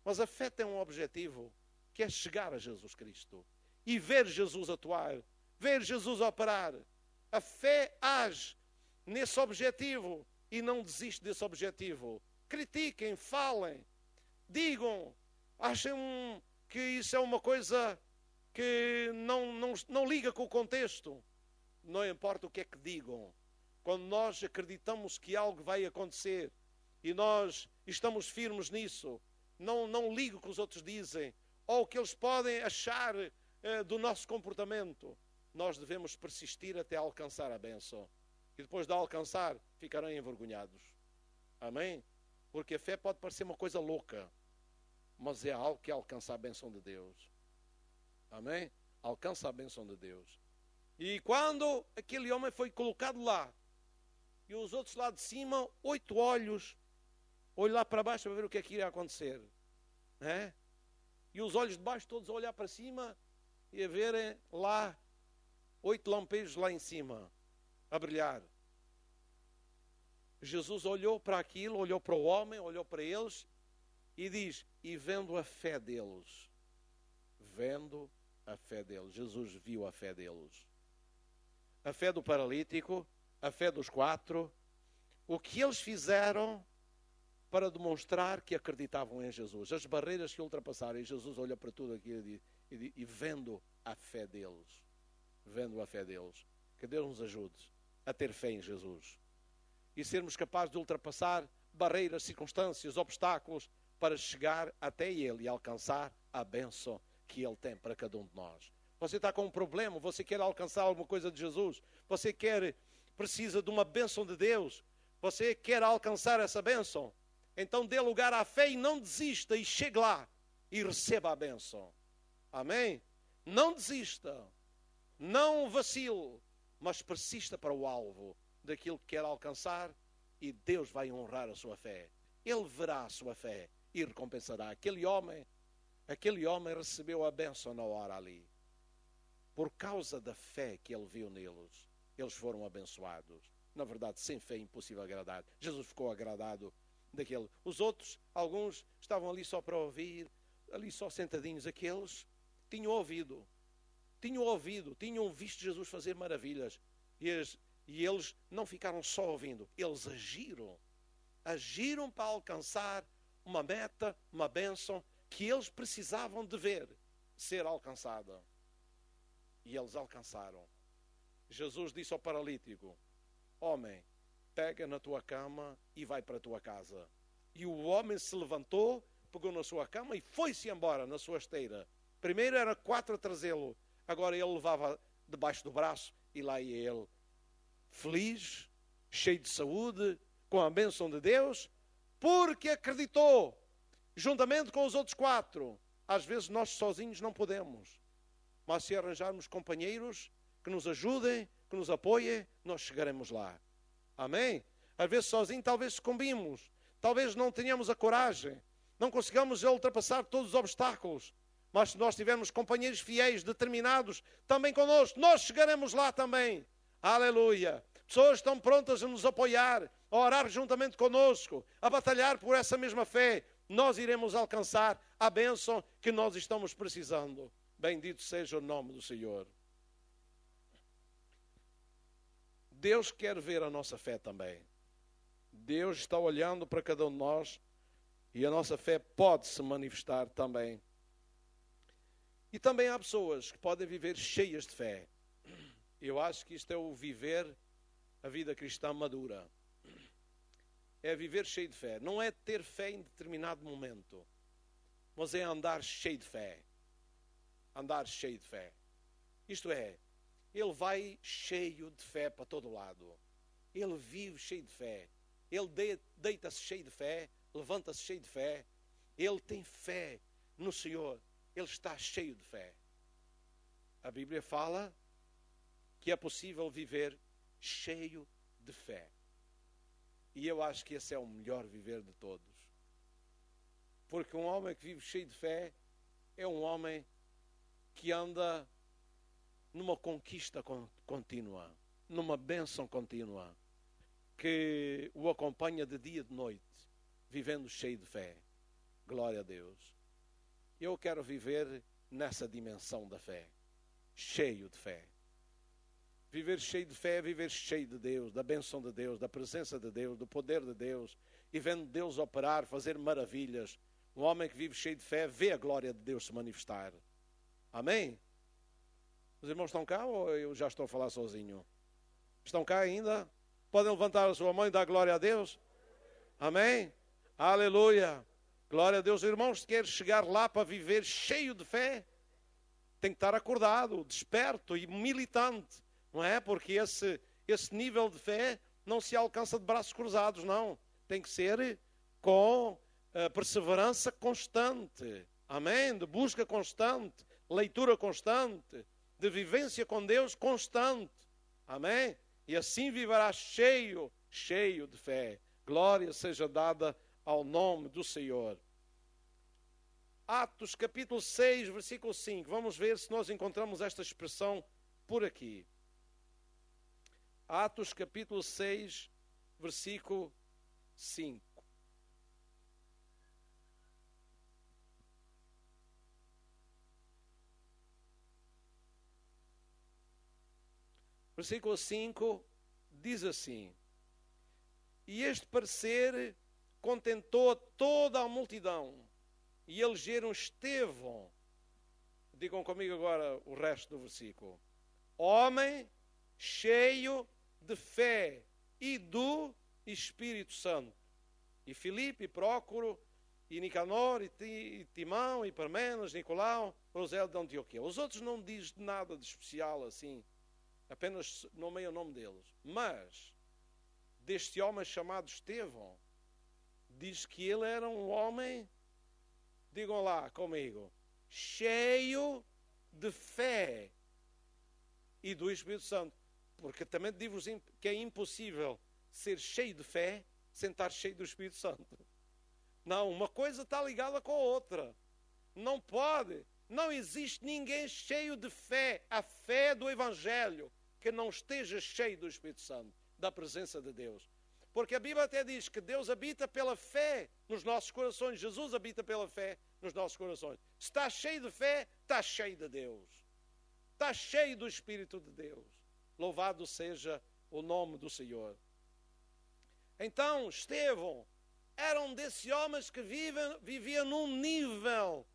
Mas a fé tem um objetivo, que é chegar a Jesus Cristo e ver Jesus atuar, ver Jesus operar. A fé age nesse objetivo e não desiste desse objetivo. Critiquem, falem, digam, achem que isso é uma coisa que não liga com o contexto. Não importa o que é que digam. Quando nós acreditamos que algo vai acontecer e nós estamos firmes nisso, não ligo o que os outros dizem ou o que eles podem achar do nosso comportamento. Nós devemos persistir até alcançar a bênção. E depois de alcançar, ficarão envergonhados. Amém? Porque a fé pode parecer uma coisa louca, mas é algo que alcança a bênção de Deus. Amém? Alcança a bênção de Deus. E quando aquele homem foi colocado lá, e os outros lá de cima, 8 olhos, olho lá para baixo para ver o que é que iria acontecer. É? E os olhos de baixo todos a olhar para cima e a verem lá 8 lampejos lá em cima, a brilhar. Jesus olhou para aquilo, olhou para o homem, olhou para eles e diz, e vendo a fé deles, Jesus viu a fé deles. A fé do paralítico, a fé dos 4, o que eles fizeram para demonstrar que acreditavam em Jesus. As barreiras que ultrapassaram, e Jesus olha para tudo aquilo e vendo a fé deles, que Deus nos ajude a ter fé em Jesus e sermos capazes de ultrapassar barreiras, circunstâncias, obstáculos para chegar até Ele e alcançar a bênção que Ele tem para cada um de nós. Você está com um problema, você quer alcançar alguma coisa de Jesus, você precisa de uma bênção de Deus, você quer alcançar essa bênção, então dê lugar à fé e não desista e chegue lá e receba a bênção. Amém? Não desista, não vacile, mas persista para o alvo daquilo que quer alcançar e Deus vai honrar a sua fé. Ele verá a sua fé e recompensará. Aquele homem recebeu a bênção na hora ali. Por causa da fé que ele viu neles, eles foram abençoados. Na verdade, sem fé é impossível agradar. Jesus ficou agradado daquele. Os outros, alguns, estavam ali só para ouvir, ali só sentadinhos. Aqueles tinham ouvido, tinham visto Jesus fazer maravilhas. E eles não ficaram só ouvindo, eles agiram para alcançar uma meta, uma bênção que eles precisavam de ver ser alcançada. E eles alcançaram. Jesus disse ao paralítico, homem, pega na tua cama e vai para a tua casa. E o homem se levantou, pegou na sua cama e foi-se embora na sua esteira. Primeiro era 4 a trazê-lo, agora ele levava debaixo do braço e lá ia ele. Feliz, cheio de saúde, com a bênção de Deus, porque acreditou, juntamente com os outros 4. Às vezes nós sozinhos não podemos, mas se arranjarmos companheiros que nos ajudem, que nos apoiem, nós chegaremos lá. Amém? Às vezes sozinhos talvez sucumbimos, talvez não tenhamos a coragem, não consigamos ultrapassar todos os obstáculos, mas se nós tivermos companheiros fiéis, determinados, também connosco, nós chegaremos lá também. Aleluia! Pessoas estão prontas a nos apoiar, a orar juntamente conosco, a batalhar por essa mesma fé. Nós iremos alcançar a bênção que nós estamos precisando. Bendito seja o nome do Senhor. Deus quer ver a nossa fé também. Deus está olhando para cada um de nós E a nossa fé pode se manifestar também. E também há pessoas que podem viver cheias de fé. Eu acho que isto é o viver a vida cristã madura. É viver cheio de fé. Não é ter fé em determinado momento, mas é andar cheio de fé. Andar cheio de fé. Isto é, ele vai cheio de fé para todo lado. Ele vive cheio de fé. Ele deita-se cheio de fé, levanta-se cheio de fé. Ele tem fé no Senhor. Ele está cheio de fé. A Bíblia fala que é possível viver cheio de fé. E eu acho que esse é o melhor viver de todos. Porque um homem que vive cheio de fé é um homem que anda numa conquista contínua, numa bênção contínua, que o acompanha de dia e de noite, vivendo cheio de fé. Glória a Deus. Eu quero viver nessa dimensão da fé, cheio de fé. Viver cheio de fé é viver cheio de Deus, da bênção de Deus, da presença de Deus, do poder de Deus, e vendo Deus operar, fazer maravilhas. Um homem que vive cheio de fé vê a glória de Deus se manifestar. Amém? Os irmãos estão cá ou eu já estou a falar sozinho? Estão cá ainda? Podem levantar a sua mão e dar glória a Deus? Amém? Aleluia! Glória a Deus. Irmãos, se quer chegar lá para viver cheio de fé, tem que estar acordado, desperto e militante. Não é? Porque esse nível de fé não se alcança de braços cruzados, não. Tem que ser com perseverança constante. Amém? De busca constante, leitura constante, de vivência com Deus constante. Amém? E assim viverá cheio de fé. Glória seja dada ao nome do Senhor. Atos capítulo 6, versículo 5. Vamos ver se nós encontramos esta expressão por aqui. Atos capítulo 6, versículo 5. Versículo 5 diz assim: e este parecer contentou a toda a multidão, e elegeram Estevão. Digam comigo agora o resto do versículo. Homem cheio de fé e do Espírito Santo. E Filipe, e Prócoro, e Nicanor, e Timão, e Parmenas, Nicolau, Rosel de Antioquia. Os outros não diz nada de especial assim, apenas nomeia o nome deles. Mas deste homem chamado Estevão, diz que ele era um homem, digam lá comigo, cheio de fé e do Espírito Santo. Porque também digo-vos que é impossível ser cheio de fé sem estar cheio do Espírito Santo. Não, uma coisa está ligada com a outra. Não pode. Não existe ninguém cheio de fé, a fé do Evangelho, que não esteja cheio do Espírito Santo, da presença de Deus. Porque a Bíblia até diz que Deus habita pela fé nos nossos corações. Jesus habita pela fé nos nossos corações. Se está cheio de fé, está cheio de Deus. Está cheio do Espírito de Deus. Louvado seja o nome do Senhor. Então, Estevão era um desses homens que vivia num nível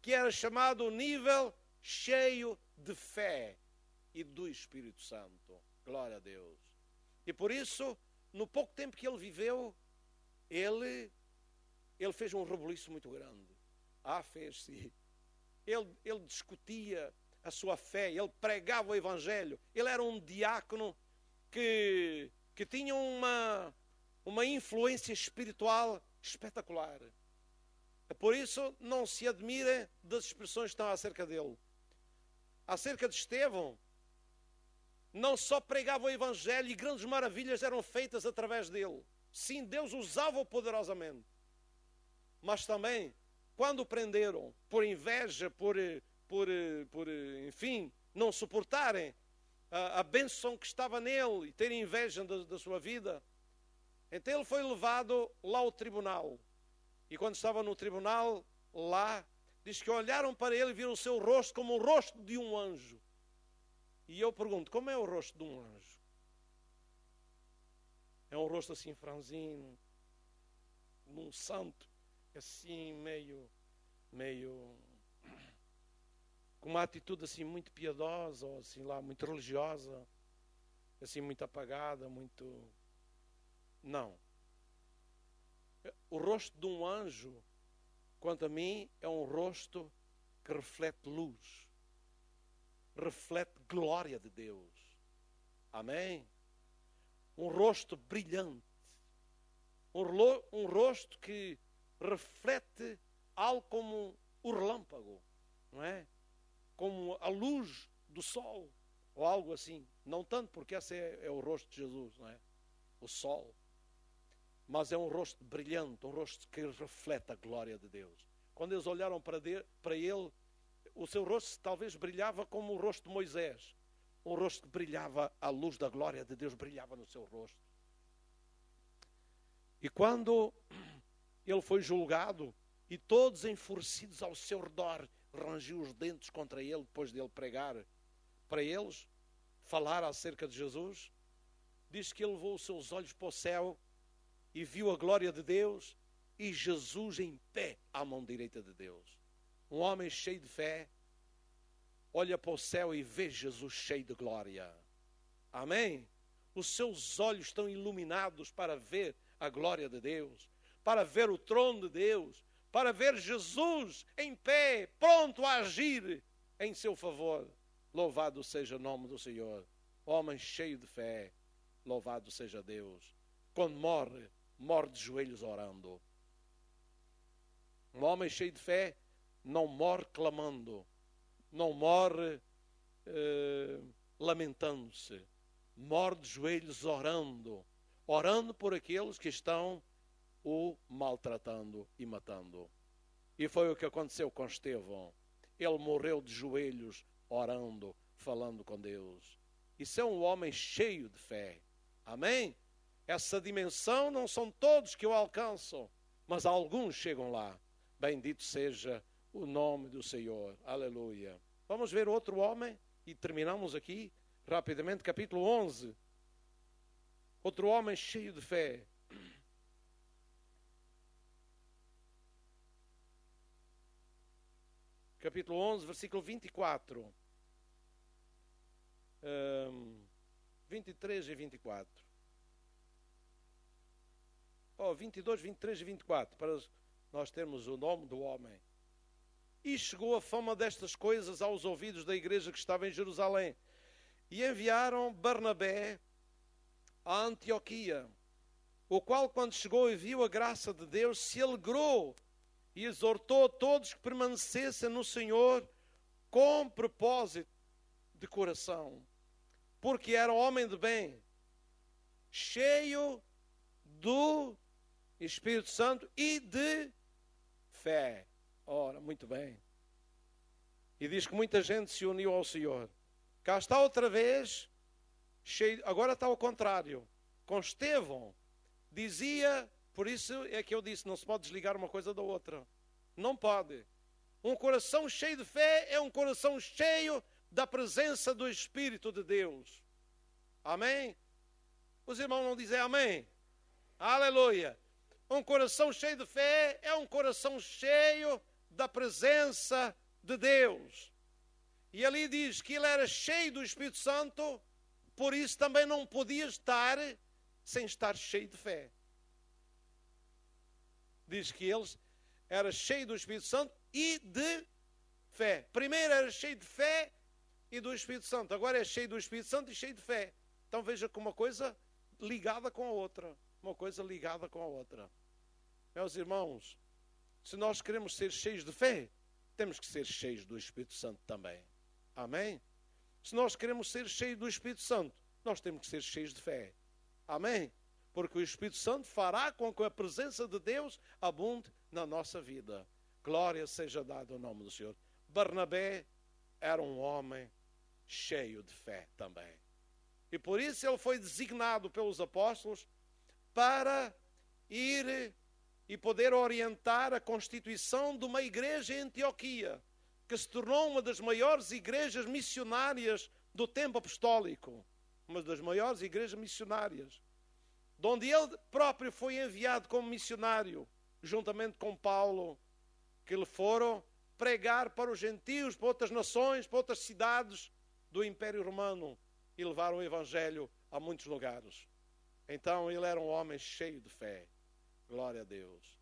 que era chamado o nível cheio de fé e do Espírito Santo. Glória a Deus. E por isso, no pouco tempo que ele viveu, ele fez um rebuliço muito grande. Fez-se. Ele discutia a sua fé, ele pregava o Evangelho. Ele era um diácono que tinha uma influência espiritual espetacular. Por isso, não se admire das expressões que estão acerca dele. Acerca de Estevão, não só pregava o Evangelho e grandes maravilhas eram feitas através dele. Sim, Deus usava-o poderosamente. Mas também, quando o prenderam por inveja, enfim, não suportarem a bênção que estava nele e terem inveja da sua vida, então ele foi levado lá ao tribunal. E quando estava no tribunal, lá, diz que olharam para ele e viram o seu rosto como o rosto de um anjo. E eu pergunto, como é o rosto de um anjo? É um rosto assim franzino, num santo. assim com uma atitude assim muito piedosa, ou assim lá, muito religiosa, assim muito apagada, muito... Não. O rosto de um anjo, quanto a mim, é um rosto que reflete luz, reflete glória de Deus. Amém? Um rosto brilhante, um rosto que reflete algo como o relâmpago, não é? Como a luz do sol, ou algo assim. Não tanto, porque esse é o rosto de Jesus, não é? O sol. Mas é um rosto brilhante, um rosto que reflete a glória de Deus. Quando eles olharam para ele, o seu rosto talvez brilhava como o rosto de Moisés. Um rosto que brilhava, a luz da glória de Deus brilhava no seu rosto. E quando ele foi julgado, e todos enfurecidos ao seu redor, rangiu os dentes contra ele, depois de ele pregar para eles, falar acerca de Jesus, diz que ele levou os seus olhos para o céu e viu a glória de Deus e Jesus em pé à mão direita de Deus. Um homem cheio de fé olha para o céu e vê Jesus cheio de glória. Amém? Os seus olhos estão iluminados para ver a glória de Deus, para ver o trono de Deus, para ver Jesus em pé, pronto a agir em seu favor. Louvado seja o nome do Senhor. Homem cheio de fé, louvado seja Deus. Quando morre, morre de joelhos orando. Um homem cheio de fé não morre clamando, não morre lamentando-se, morre de joelhos orando, orando por aqueles que estão o maltratando e matando. E foi o que aconteceu com Estevão. Ele morreu de joelhos, orando, falando com Deus. Isso é um homem cheio de fé. Amém? Essa dimensão não são todos que o alcançam, mas alguns chegam lá. Bendito seja o nome do Senhor. Aleluia. Vamos ver outro homem e terminamos aqui rapidamente, capítulo 11. Outro homem cheio de fé. Capítulo 11, versículo 24. 23 e 24. 22, 23 e 24, para nós termos o nome do homem. E chegou a fama destas coisas aos ouvidos da igreja que estava em Jerusalém. E enviaram Barnabé a Antioquia, o qual, quando chegou e viu a graça de Deus, se alegrou e exortou a todos que permanecessem no Senhor com propósito de coração, porque era homem de bem, cheio do Espírito Santo e de fé. Ora, muito bem. E diz que muita gente se uniu ao Senhor. Cá está outra vez, cheio, agora está ao contrário. Com Estevão, dizia, por isso é que eu disse, não se pode desligar uma coisa da outra. Não pode. Um coração cheio de fé é um coração cheio da presença do Espírito de Deus. Amém? Os irmãos não dizem amém? Aleluia! Um coração cheio de fé é um coração cheio da presença de Deus. E ali diz que ele era cheio do Espírito Santo, por isso também não podia estar sem estar cheio de fé. Diz que ele era cheio do Espírito Santo e de fé. Primeiro era cheio de fé e do Espírito Santo. Agora é cheio do Espírito Santo e cheio de fé. Então veja que uma coisa ligada com a outra. Uma coisa ligada com a outra. Meus irmãos, se nós queremos ser cheios de fé, temos que ser cheios do Espírito Santo também. Amém? Se nós queremos ser cheios do Espírito Santo, nós temos que ser cheios de fé. Amém? Porque o Espírito Santo fará com que a presença de Deus abunde na nossa vida. Glória seja dada ao nome do Senhor. Barnabé era um homem cheio de fé também. E por isso ele foi designado pelos apóstolos para ir e poder orientar a constituição de uma igreja em Antioquia, que se tornou uma das maiores igrejas missionárias do tempo apostólico. Uma das maiores igrejas missionárias. De onde ele próprio foi enviado como missionário. juntamente com Paulo, que lhe foram pregar para os gentios, para outras nações, para outras cidades do Império Romano e levaram o Evangelho a muitos lugares. Então ele era um homem cheio de fé. Glória a Deus.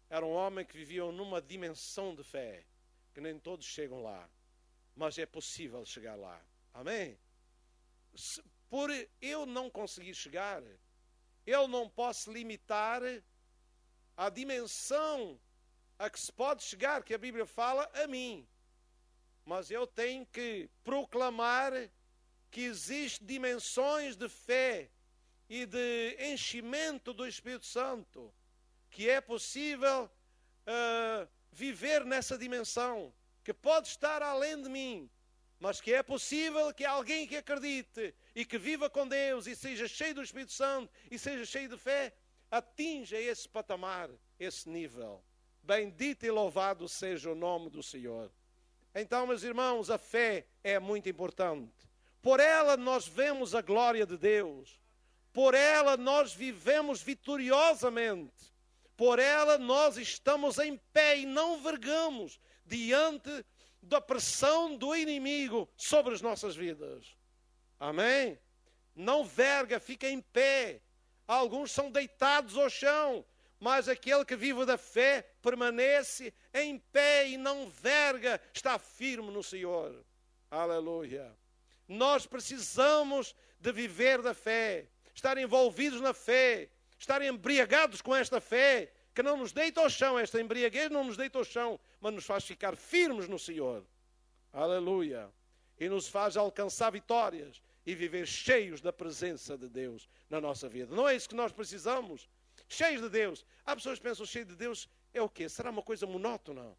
Era um homem que vivia numa dimensão de fé, que nem todos chegam lá, mas é possível chegar lá. Amém? Por eu não conseguir chegar, eu não posso limitar a dimensão a que se pode chegar, que a Bíblia fala, a mim. Mas eu tenho que proclamar que existem dimensões de fé e de enchimento do Espírito Santo, que é possível viver nessa dimensão, que pode estar além de mim, mas que é possível que alguém que acredite e que viva com Deus e seja cheio do Espírito Santo e seja cheio de fé, atinja esse patamar, esse nível. Bendito e louvado seja o nome do Senhor. Então, meus irmãos, a fé é muito importante. Por ela nós vemos a glória de Deus. Por ela nós vivemos vitoriosamente. Por ela nós estamos em pé e não vergamos diante da pressão do inimigo sobre as nossas vidas. Amém? Não verga, fica em pé. Alguns são deitados ao chão, mas aquele que vive da fé permanece em pé e não verga, está firme no Senhor. Aleluia. Nós precisamos de viver da fé, estar envolvidos na fé, estar embriagados com esta fé, que não nos deita ao chão, esta embriaguez não nos deita ao chão, mas nos faz ficar firmes no Senhor. Aleluia. E nos faz alcançar vitórias e viver cheios da presença de Deus na nossa vida. Não é isso que nós precisamos? Cheios de Deus. Há pessoas que pensam cheio de Deus é o quê? Será uma coisa monótona?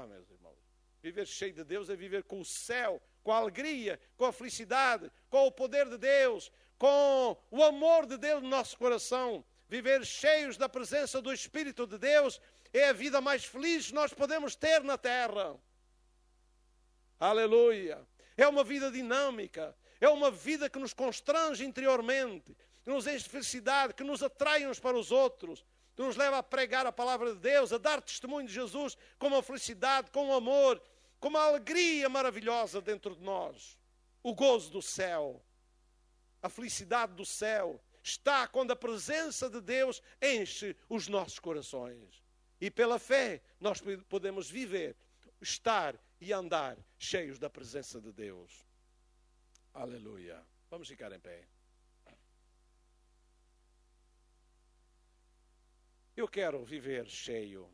Meus irmãos, viver cheio de Deus é viver com o céu, com a alegria, com a felicidade, com o poder de Deus, com o amor de Deus no nosso coração. Viver cheios da presença do Espírito de Deus é a vida mais feliz que nós podemos ter na terra. Aleluia. É uma vida dinâmica, é uma vida que nos constrange interiormente, que nos enche de felicidade, que nos atrai uns para os outros, que nos leva a pregar a palavra de Deus, a dar testemunho de Jesus com uma felicidade, com um amor, com uma alegria maravilhosa dentro de nós. O gozo do céu, a felicidade do céu, está quando a presença de Deus enche os nossos corações. E pela fé nós podemos viver, estar e andar cheios da presença de Deus. Aleluia. Vamos ficar em pé. Eu quero viver cheio.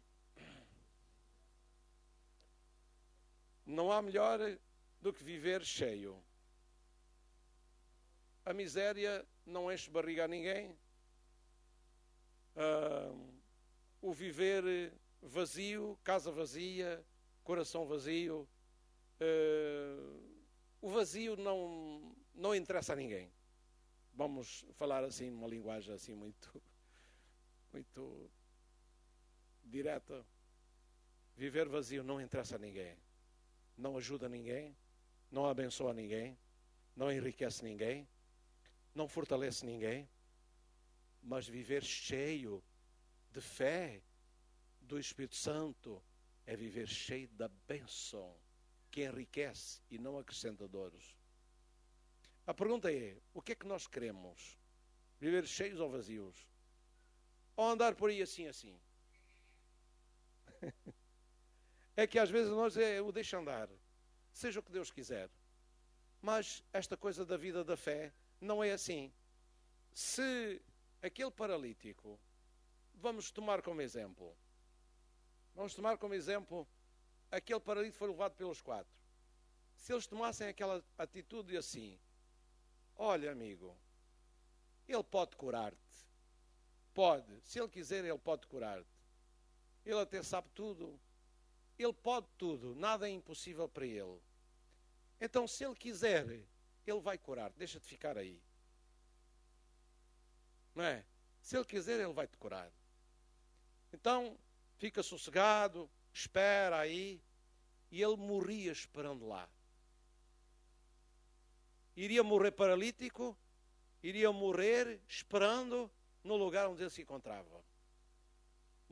Não há melhor do que viver cheio. A miséria não enche barriga a ninguém. O viver vazio, casa vazia, coração vazio, o vazio não interessa a ninguém. Vamos falar assim, numa linguagem assim muito direta. Viver vazio não interessa a ninguém. Não ajuda ninguém, não abençoa ninguém, não enriquece ninguém, não fortalece ninguém. Mas viver cheio de fé do Espírito Santo é viver cheio da bênção que enriquece e não acrescenta dores. A pergunta é, o que é que nós queremos? Viver cheios ou vazios? Ou andar por aí assim? É que às vezes nós o deixa andar, seja o que Deus quiser. Mas esta coisa da vida da fé não é assim. Se aquele paralítico, vamos tomar como exemplo, aquele paralítico foi levado pelos 4. Se eles tomassem aquela atitude assim, olha amigo, ele pode curar-te. Pode, se ele quiser ele pode curar-te. Ele até sabe tudo. Ele pode tudo, nada é impossível para ele. Então, se ele quiser, ele vai curar-te, deixa-te ficar aí. Não é? Se ele quiser, ele vai te curar. Então, fica sossegado, espera aí. E ele morria esperando lá. Iria morrer paralítico, iria morrer esperando no lugar onde ele se encontrava.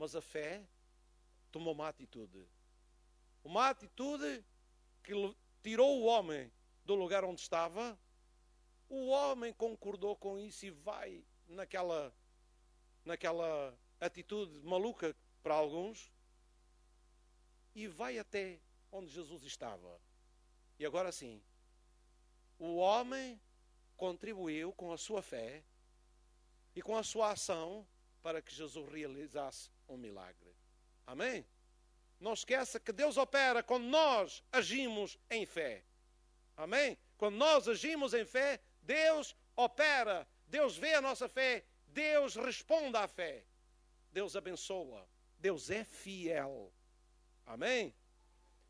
Mas a fé tomou uma atitude. Uma atitude que tirou o homem do lugar onde estava. O homem concordou com isso e vai naquela atitude maluca para alguns. E vai até onde Jesus estava. E agora sim, o homem contribuiu com a sua fé e com a sua ação para que Jesus realizasse um milagre. Amém? Não esqueça que Deus opera quando nós agimos em fé. Amém? Quando nós agimos em fé, Deus opera. Deus vê a nossa fé. Deus responde à fé. Deus abençoa. Deus é fiel. Amém?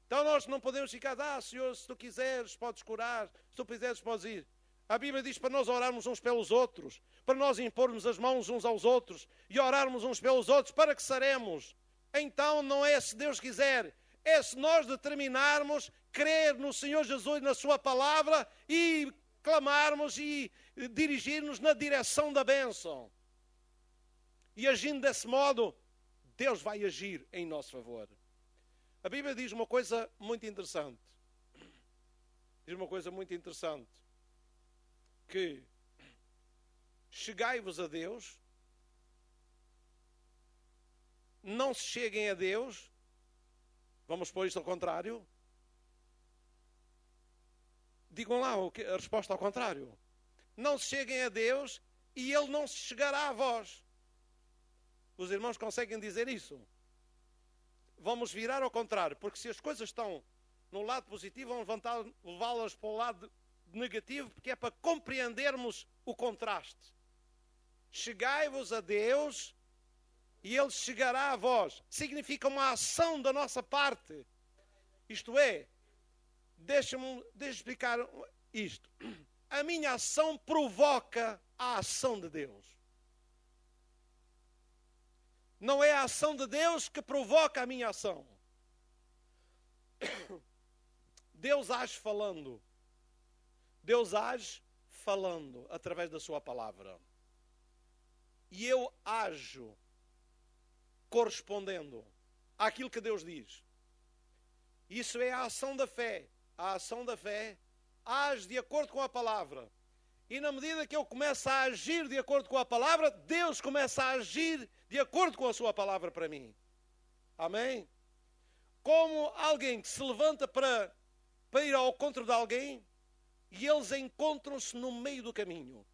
Então nós não podemos ficar, Senhor, se tu quiseres podes curar, se tu quiseres podes ir. A Bíblia diz para nós orarmos uns pelos outros, para nós impormos as mãos uns aos outros e orarmos uns pelos outros para que saremos. Então não é se Deus quiser, é se nós determinarmos crer no Senhor Jesus, na sua palavra e clamarmos e dirigirmos na direção da bênção. E agindo desse modo, Deus vai agir em nosso favor. A Bíblia diz uma coisa muito interessante. Diz uma coisa muito interessante. Que chegai-vos a Deus, não se cheguem a Deus, vamos pôr isto ao contrário, digam lá a resposta ao contrário, não se cheguem a Deus e Ele não se chegará a vós. Os irmãos conseguem dizer isso? Vamos virar ao contrário, porque se as coisas estão no lado positivo, vamos levá-las para o lado negativo, porque é para compreendermos o contraste. Chegai-vos a Deus e Ele chegará a vós. Significa uma ação da nossa parte. Isto é, deixa-me explicar isto. A minha ação provoca a ação de Deus. Não é a ação de Deus que provoca a minha ação. Deus age falando. Deus age falando através da sua palavra. E eu ajo correspondendo àquilo que Deus diz. Isso é a ação da fé. A ação da fé age de acordo com a palavra. E na medida que eu começo a agir de acordo com a palavra, Deus começa a agir de acordo com a sua palavra para mim. Amém? Como alguém que se levanta para ir ao encontro de alguém e eles encontram-se no meio do caminho.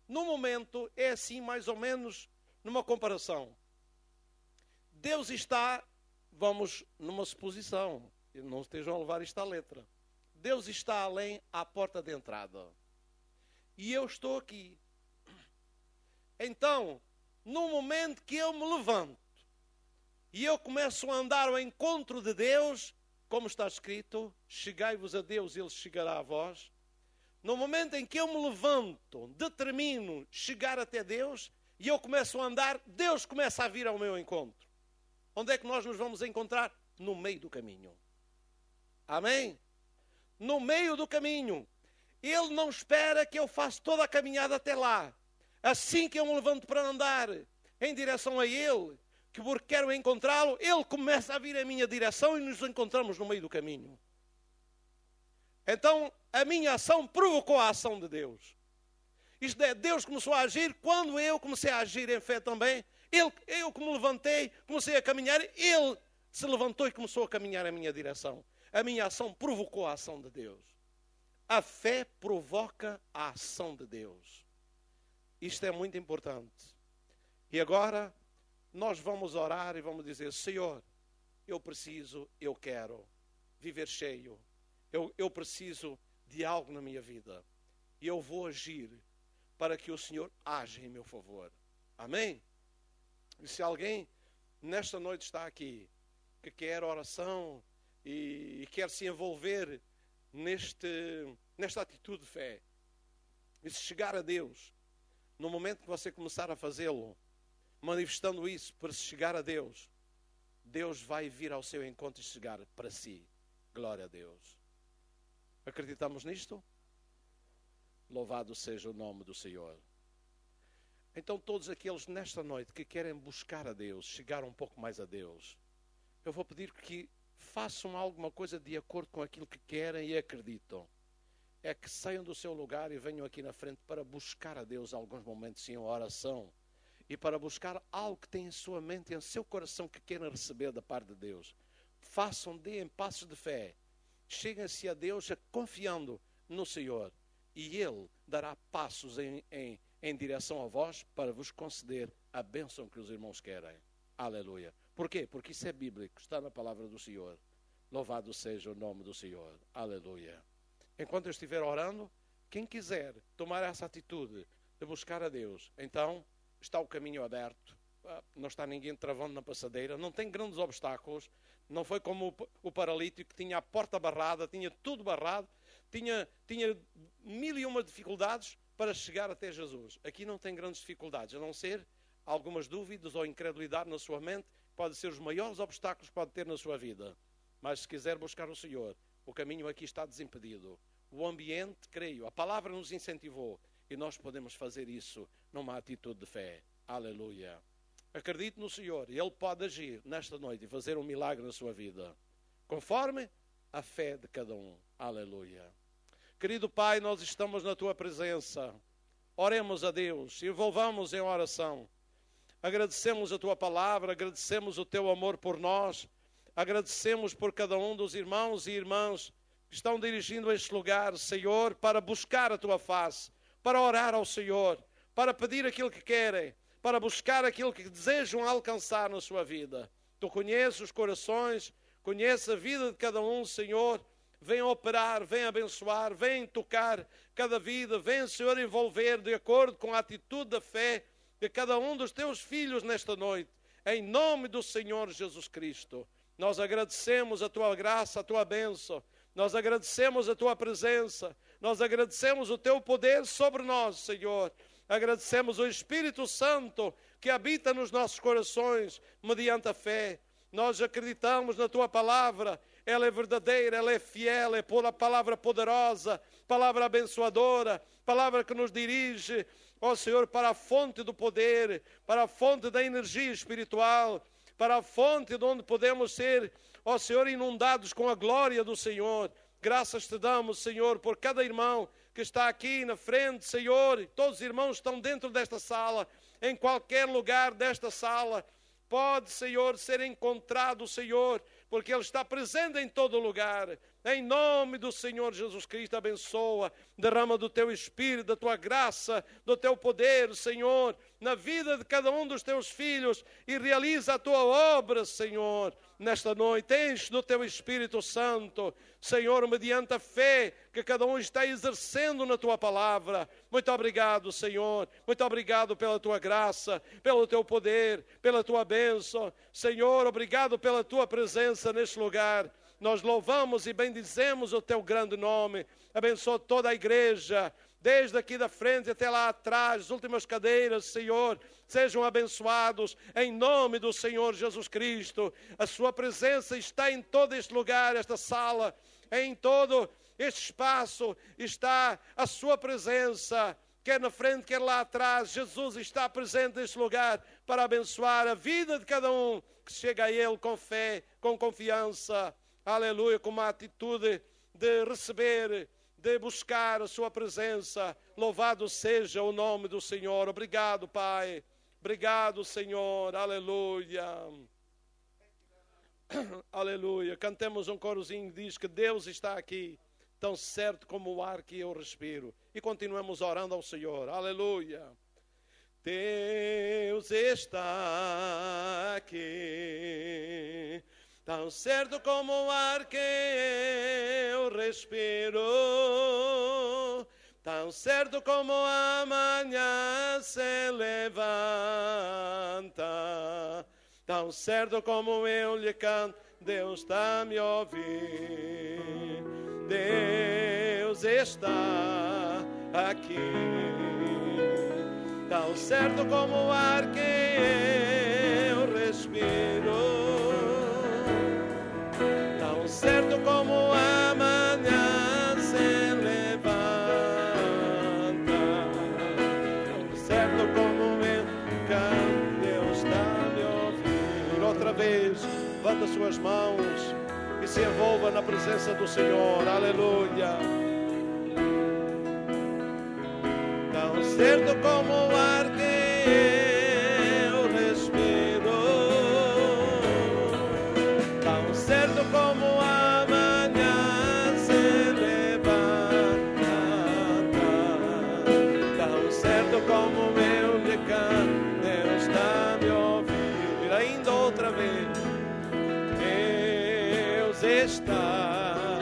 No momento, é assim mais ou menos numa comparação. Deus está, vamos numa suposição, não estejam a levar isto à letra. Deus está além à porta de entrada. E eu estou aqui. Então, no momento que eu me levanto e eu começo a andar ao encontro de Deus, como está escrito, chegai-vos a Deus, Ele chegará a vós. No momento em que eu me levanto, determino chegar até Deus e eu começo a andar, Deus começa a vir ao meu encontro. Onde é que nós nos vamos encontrar? No meio do caminho. Amém? No meio do caminho. Ele não espera que eu faça toda a caminhada até lá. Assim que eu me levanto para andar em direção a Ele, que porque quero encontrá-lo, Ele começa a vir em minha direção e nos encontramos no meio do caminho. Então, a minha ação provocou a ação de Deus. Isto é, Deus começou a agir quando eu comecei a agir em fé também. Eu que me levantei, comecei a caminhar, Ele se levantou e começou a caminhar em minha direção. A minha ação provocou a ação de Deus. A fé provoca a ação de Deus. Isto é muito importante. E agora, nós vamos orar e vamos dizer, Senhor, eu preciso, eu quero viver cheio. Eu preciso de algo na minha vida. E eu vou agir para que o Senhor haja em meu favor. Amém? E se alguém nesta noite está aqui, que quer oração e quer se envolver nesta atitude de fé, e se chegar a Deus, no momento que você começar a fazê-lo, manifestando isso para se chegar a Deus, Deus vai vir ao seu encontro e chegar para si. Glória a Deus. Acreditamos nisto? Louvado seja o nome do Senhor. Então todos aqueles nesta noite que querem buscar a Deus, chegar um pouco mais a Deus, eu vou pedir que façam alguma coisa de acordo com aquilo que querem e acreditam. É que saiam do seu lugar e venham aqui na frente para buscar a Deus alguns momentos em oração e para buscar algo que tem em sua mente e em seu coração que querem receber da parte de Deus. Façam, deem passos de fé. Cheguem-se a Deus confiando no Senhor e Ele dará passos em direção a vós para vos conceder a bênção que os irmãos querem. Aleluia. Por quê? Porque isso é bíblico, está na palavra do Senhor. Louvado seja o nome do Senhor. Aleluia. Enquanto eu estiver orando, quem quiser tomar essa atitude de buscar a Deus, então está o caminho aberto, não está ninguém travando na passadeira, não tem grandes obstáculos, não foi como o paralítico que tinha a porta barrada, tinha tudo barrado, tinha 1001 dificuldades para chegar até Jesus. Aqui não tem grandes dificuldades, a não ser algumas dúvidas ou incredulidade na sua mente, pode ser os maiores obstáculos que pode ter na sua vida. Mas se quiser buscar o Senhor, o caminho aqui está desimpedido. O ambiente, creio, a palavra nos incentivou e nós podemos fazer isso numa atitude de fé. Aleluia. Acredite no Senhor, Ele pode agir nesta noite e fazer um milagre na sua vida, conforme a fé de cada um. Aleluia. Querido Pai, nós estamos na Tua presença. Oremos a Deus, envolvamos em oração. Agradecemos a Tua palavra, agradecemos o Teu amor por nós, agradecemos por cada um dos irmãos e irmãs que estão dirigindo este lugar, Senhor, para buscar a Tua face, para orar ao Senhor, para pedir aquilo que querem, para buscar aquilo que desejam alcançar na sua vida. Tu conheces os corações, conheces a vida de cada um, Senhor. Vem operar, vem abençoar, vem tocar cada vida, vem, Senhor, envolver de acordo com a atitude da fé de cada um dos Teus filhos nesta noite. Em nome do Senhor Jesus Cristo, nós agradecemos a Tua graça, a Tua bênção. Nós agradecemos a Tua presença, nós agradecemos o Teu poder sobre nós, Senhor. Agradecemos o Espírito Santo que habita nos nossos corações mediante a fé. Nós acreditamos na Tua palavra, ela é verdadeira, ela é fiel, é a palavra poderosa, palavra abençoadora, palavra que nos dirige, ó Senhor, para a fonte do poder, para a fonte da energia espiritual, para a fonte de onde podemos ser, ó Senhor, inundados com a glória do Senhor. Graças te damos, Senhor, por cada irmão que está aqui na frente, Senhor, e todos os irmãos estão dentro desta sala, em qualquer lugar desta sala. Pode, Senhor, ser encontrado, Senhor, porque Ele está presente em todo lugar. Em nome do Senhor Jesus Cristo, abençoa, derrama do Teu Espírito, da Tua graça, do Teu poder, Senhor, na vida de cada um dos Teus filhos e realiza a Tua obra, Senhor, nesta noite. Enche do Teu Espírito Santo, Senhor, mediante a fé que cada um está exercendo na Tua palavra. Muito obrigado, Senhor. Muito obrigado pela Tua graça, pelo Teu poder, pela Tua bênção. Senhor, obrigado pela Tua presença neste lugar. Nós louvamos e bendizemos o Teu grande nome. Abençoa toda a igreja, desde aqui da frente até lá atrás, as últimas cadeiras, Senhor, sejam abençoados em nome do Senhor Jesus Cristo. A Sua presença está em todo este lugar, esta sala, em todo este espaço está a Sua presença, quer na frente, quer lá atrás. Jesus está presente neste lugar para abençoar a vida de cada um que chega a Ele com fé, com confiança. Aleluia, com uma atitude de receber, de buscar a Sua presença. Louvado seja o nome do Senhor. Obrigado, Pai. Obrigado, Senhor. Aleluia. Aleluia. Cantemos um corozinho que diz que Deus está aqui, tão certo como o ar que eu respiro. E continuemos orando ao Senhor. Aleluia. Deus está aqui, tão certo como o ar que eu respiro, tão certo como a manhã se levanta, tão certo como eu lhe canto, Deus está a me ouvir. Deus está aqui, tão certo como o ar que eu respiro, tão certo como a manhã se levanta, tão certo como eu estenda suas mãos e se envolva na presença do Senhor. Aleluia. Tão certo como o ar que eu respiro, tão certo como a manhã se levanta, tão certo como meu decano, Deus está me ouvindo. Ainda outra vez, Deus está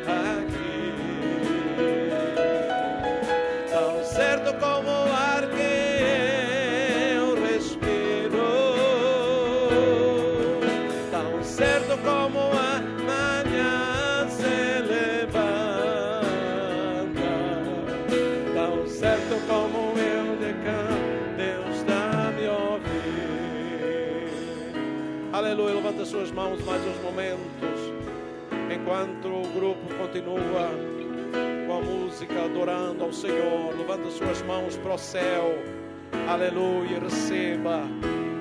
aqui, tão certo como o ar que eu respiro, tão certo como a manhã se levanta, tão certo como o meu decano, Deus está me ouvindo. Aleluia. Levanta suas mãos mais uns momentos, enquanto o grupo continua com a música, adorando ao Senhor. Levanta suas mãos para o céu. Aleluia. Receba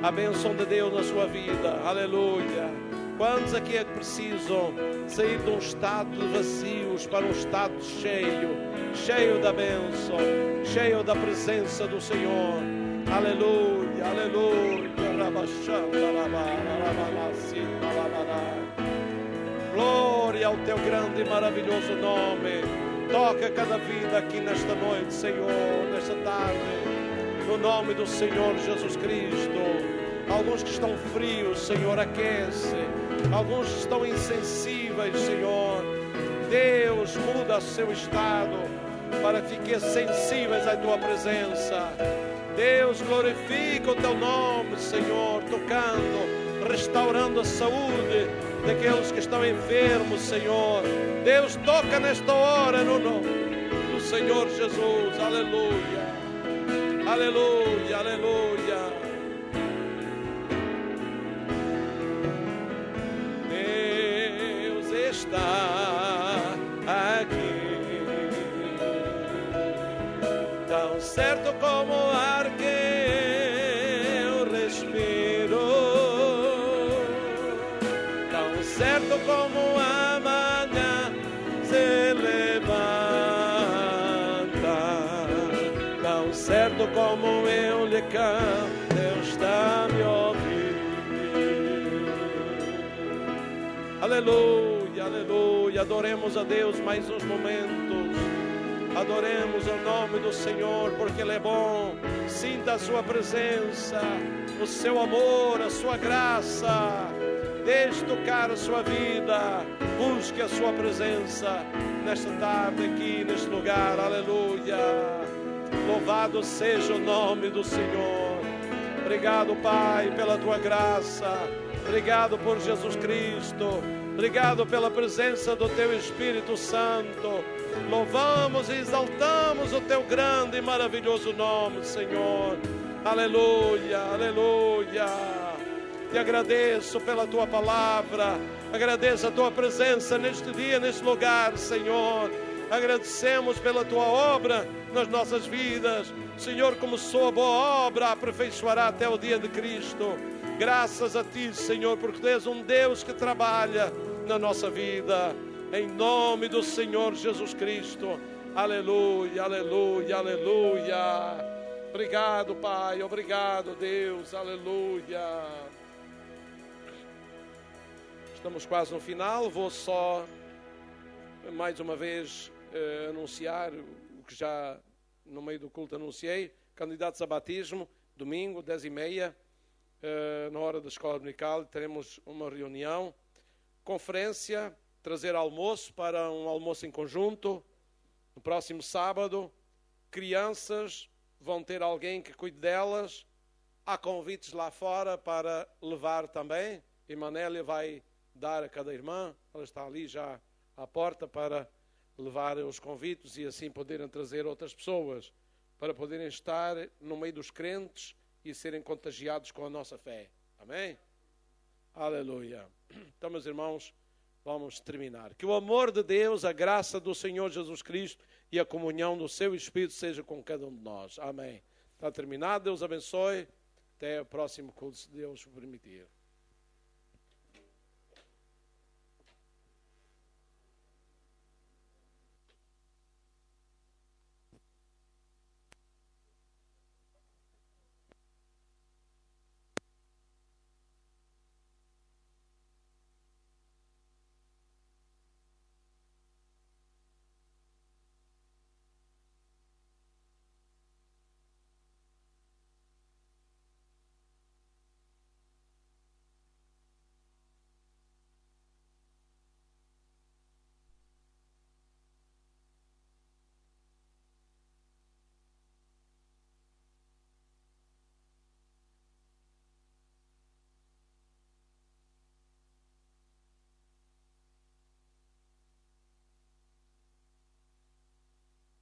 a bênção de Deus na sua vida. Aleluia. Quantos aqui é que precisam sair de um estado de vazios para um estado cheio da bênção, cheio da presença do Senhor? Aleluia, aleluia. Glória ao teu grande e maravilhoso nome. Toca cada vida aqui nesta noite, Senhor, nesta tarde, no nome do Senhor Jesus Cristo. Alguns que estão frios, Senhor, aquece. Alguns que estão insensíveis, Senhor, Deus, muda o seu estado para que fiquem sensíveis à tua presença. Deus, glorifica o teu nome, Senhor, tocando, restaurando a saúde daqueles que estão enfermos, Senhor. Deus, toca nesta hora no nome do Senhor Jesus. Aleluia, aleluia, aleluia. Deus está aqui, tão certo como o ar que eu respiro, tão certo como a manhã se levanta, tão certo como eu lhe canto, Deus está me ouvindo. Aleluia, aleluia. Adoremos a Deus mais uns momentos. Adoremos o nome do Senhor, porque Ele é bom. Sinta a sua presença, o seu amor, a sua graça. Deixe tocar a sua vida. Busque a sua presença nesta tarde aqui, neste lugar. Aleluia. Louvado seja o nome do Senhor. Obrigado, Pai, pela tua graça. Obrigado por Jesus Cristo. Obrigado pela presença do teu Espírito Santo. Louvamos e exaltamos o teu grande e maravilhoso nome, Senhor. Aleluia, aleluia. Te agradeço pela tua palavra. Agradeço a tua presença neste dia, neste lugar, Senhor. Agradecemos pela tua obra nas nossas vidas. O Senhor começou a boa obra, a aperfeiçoará até o dia de Cristo. Graças a ti, Senhor, porque tu és um Deus que trabalha na nossa vida. Em nome do Senhor Jesus Cristo. Aleluia, aleluia, aleluia. Obrigado, Pai. Obrigado, Deus. Aleluia. Estamos quase no final. Vou só, mais uma vez, anunciar o que já no meio do culto anunciei. Candidatos a batismo, domingo, 10h30. Na hora da escola dominical teremos uma reunião, conferência, trazer almoço para um almoço em conjunto. No próximo sábado, crianças vão ter alguém que cuide delas. Há convites lá fora para levar também. Emanélia vai dar a cada irmã, ela está ali já à porta para levar os convites e assim poderem trazer outras pessoas, para poderem estar no meio dos crentes e serem contagiados com a nossa fé. Amém? Aleluia. Então, meus irmãos, vamos terminar. Que o amor de Deus, a graça do Senhor Jesus Cristo e a comunhão do seu Espírito seja com cada um de nós. Amém. Está terminado. Deus abençoe. Até o próximo culto, se Deus o permitir.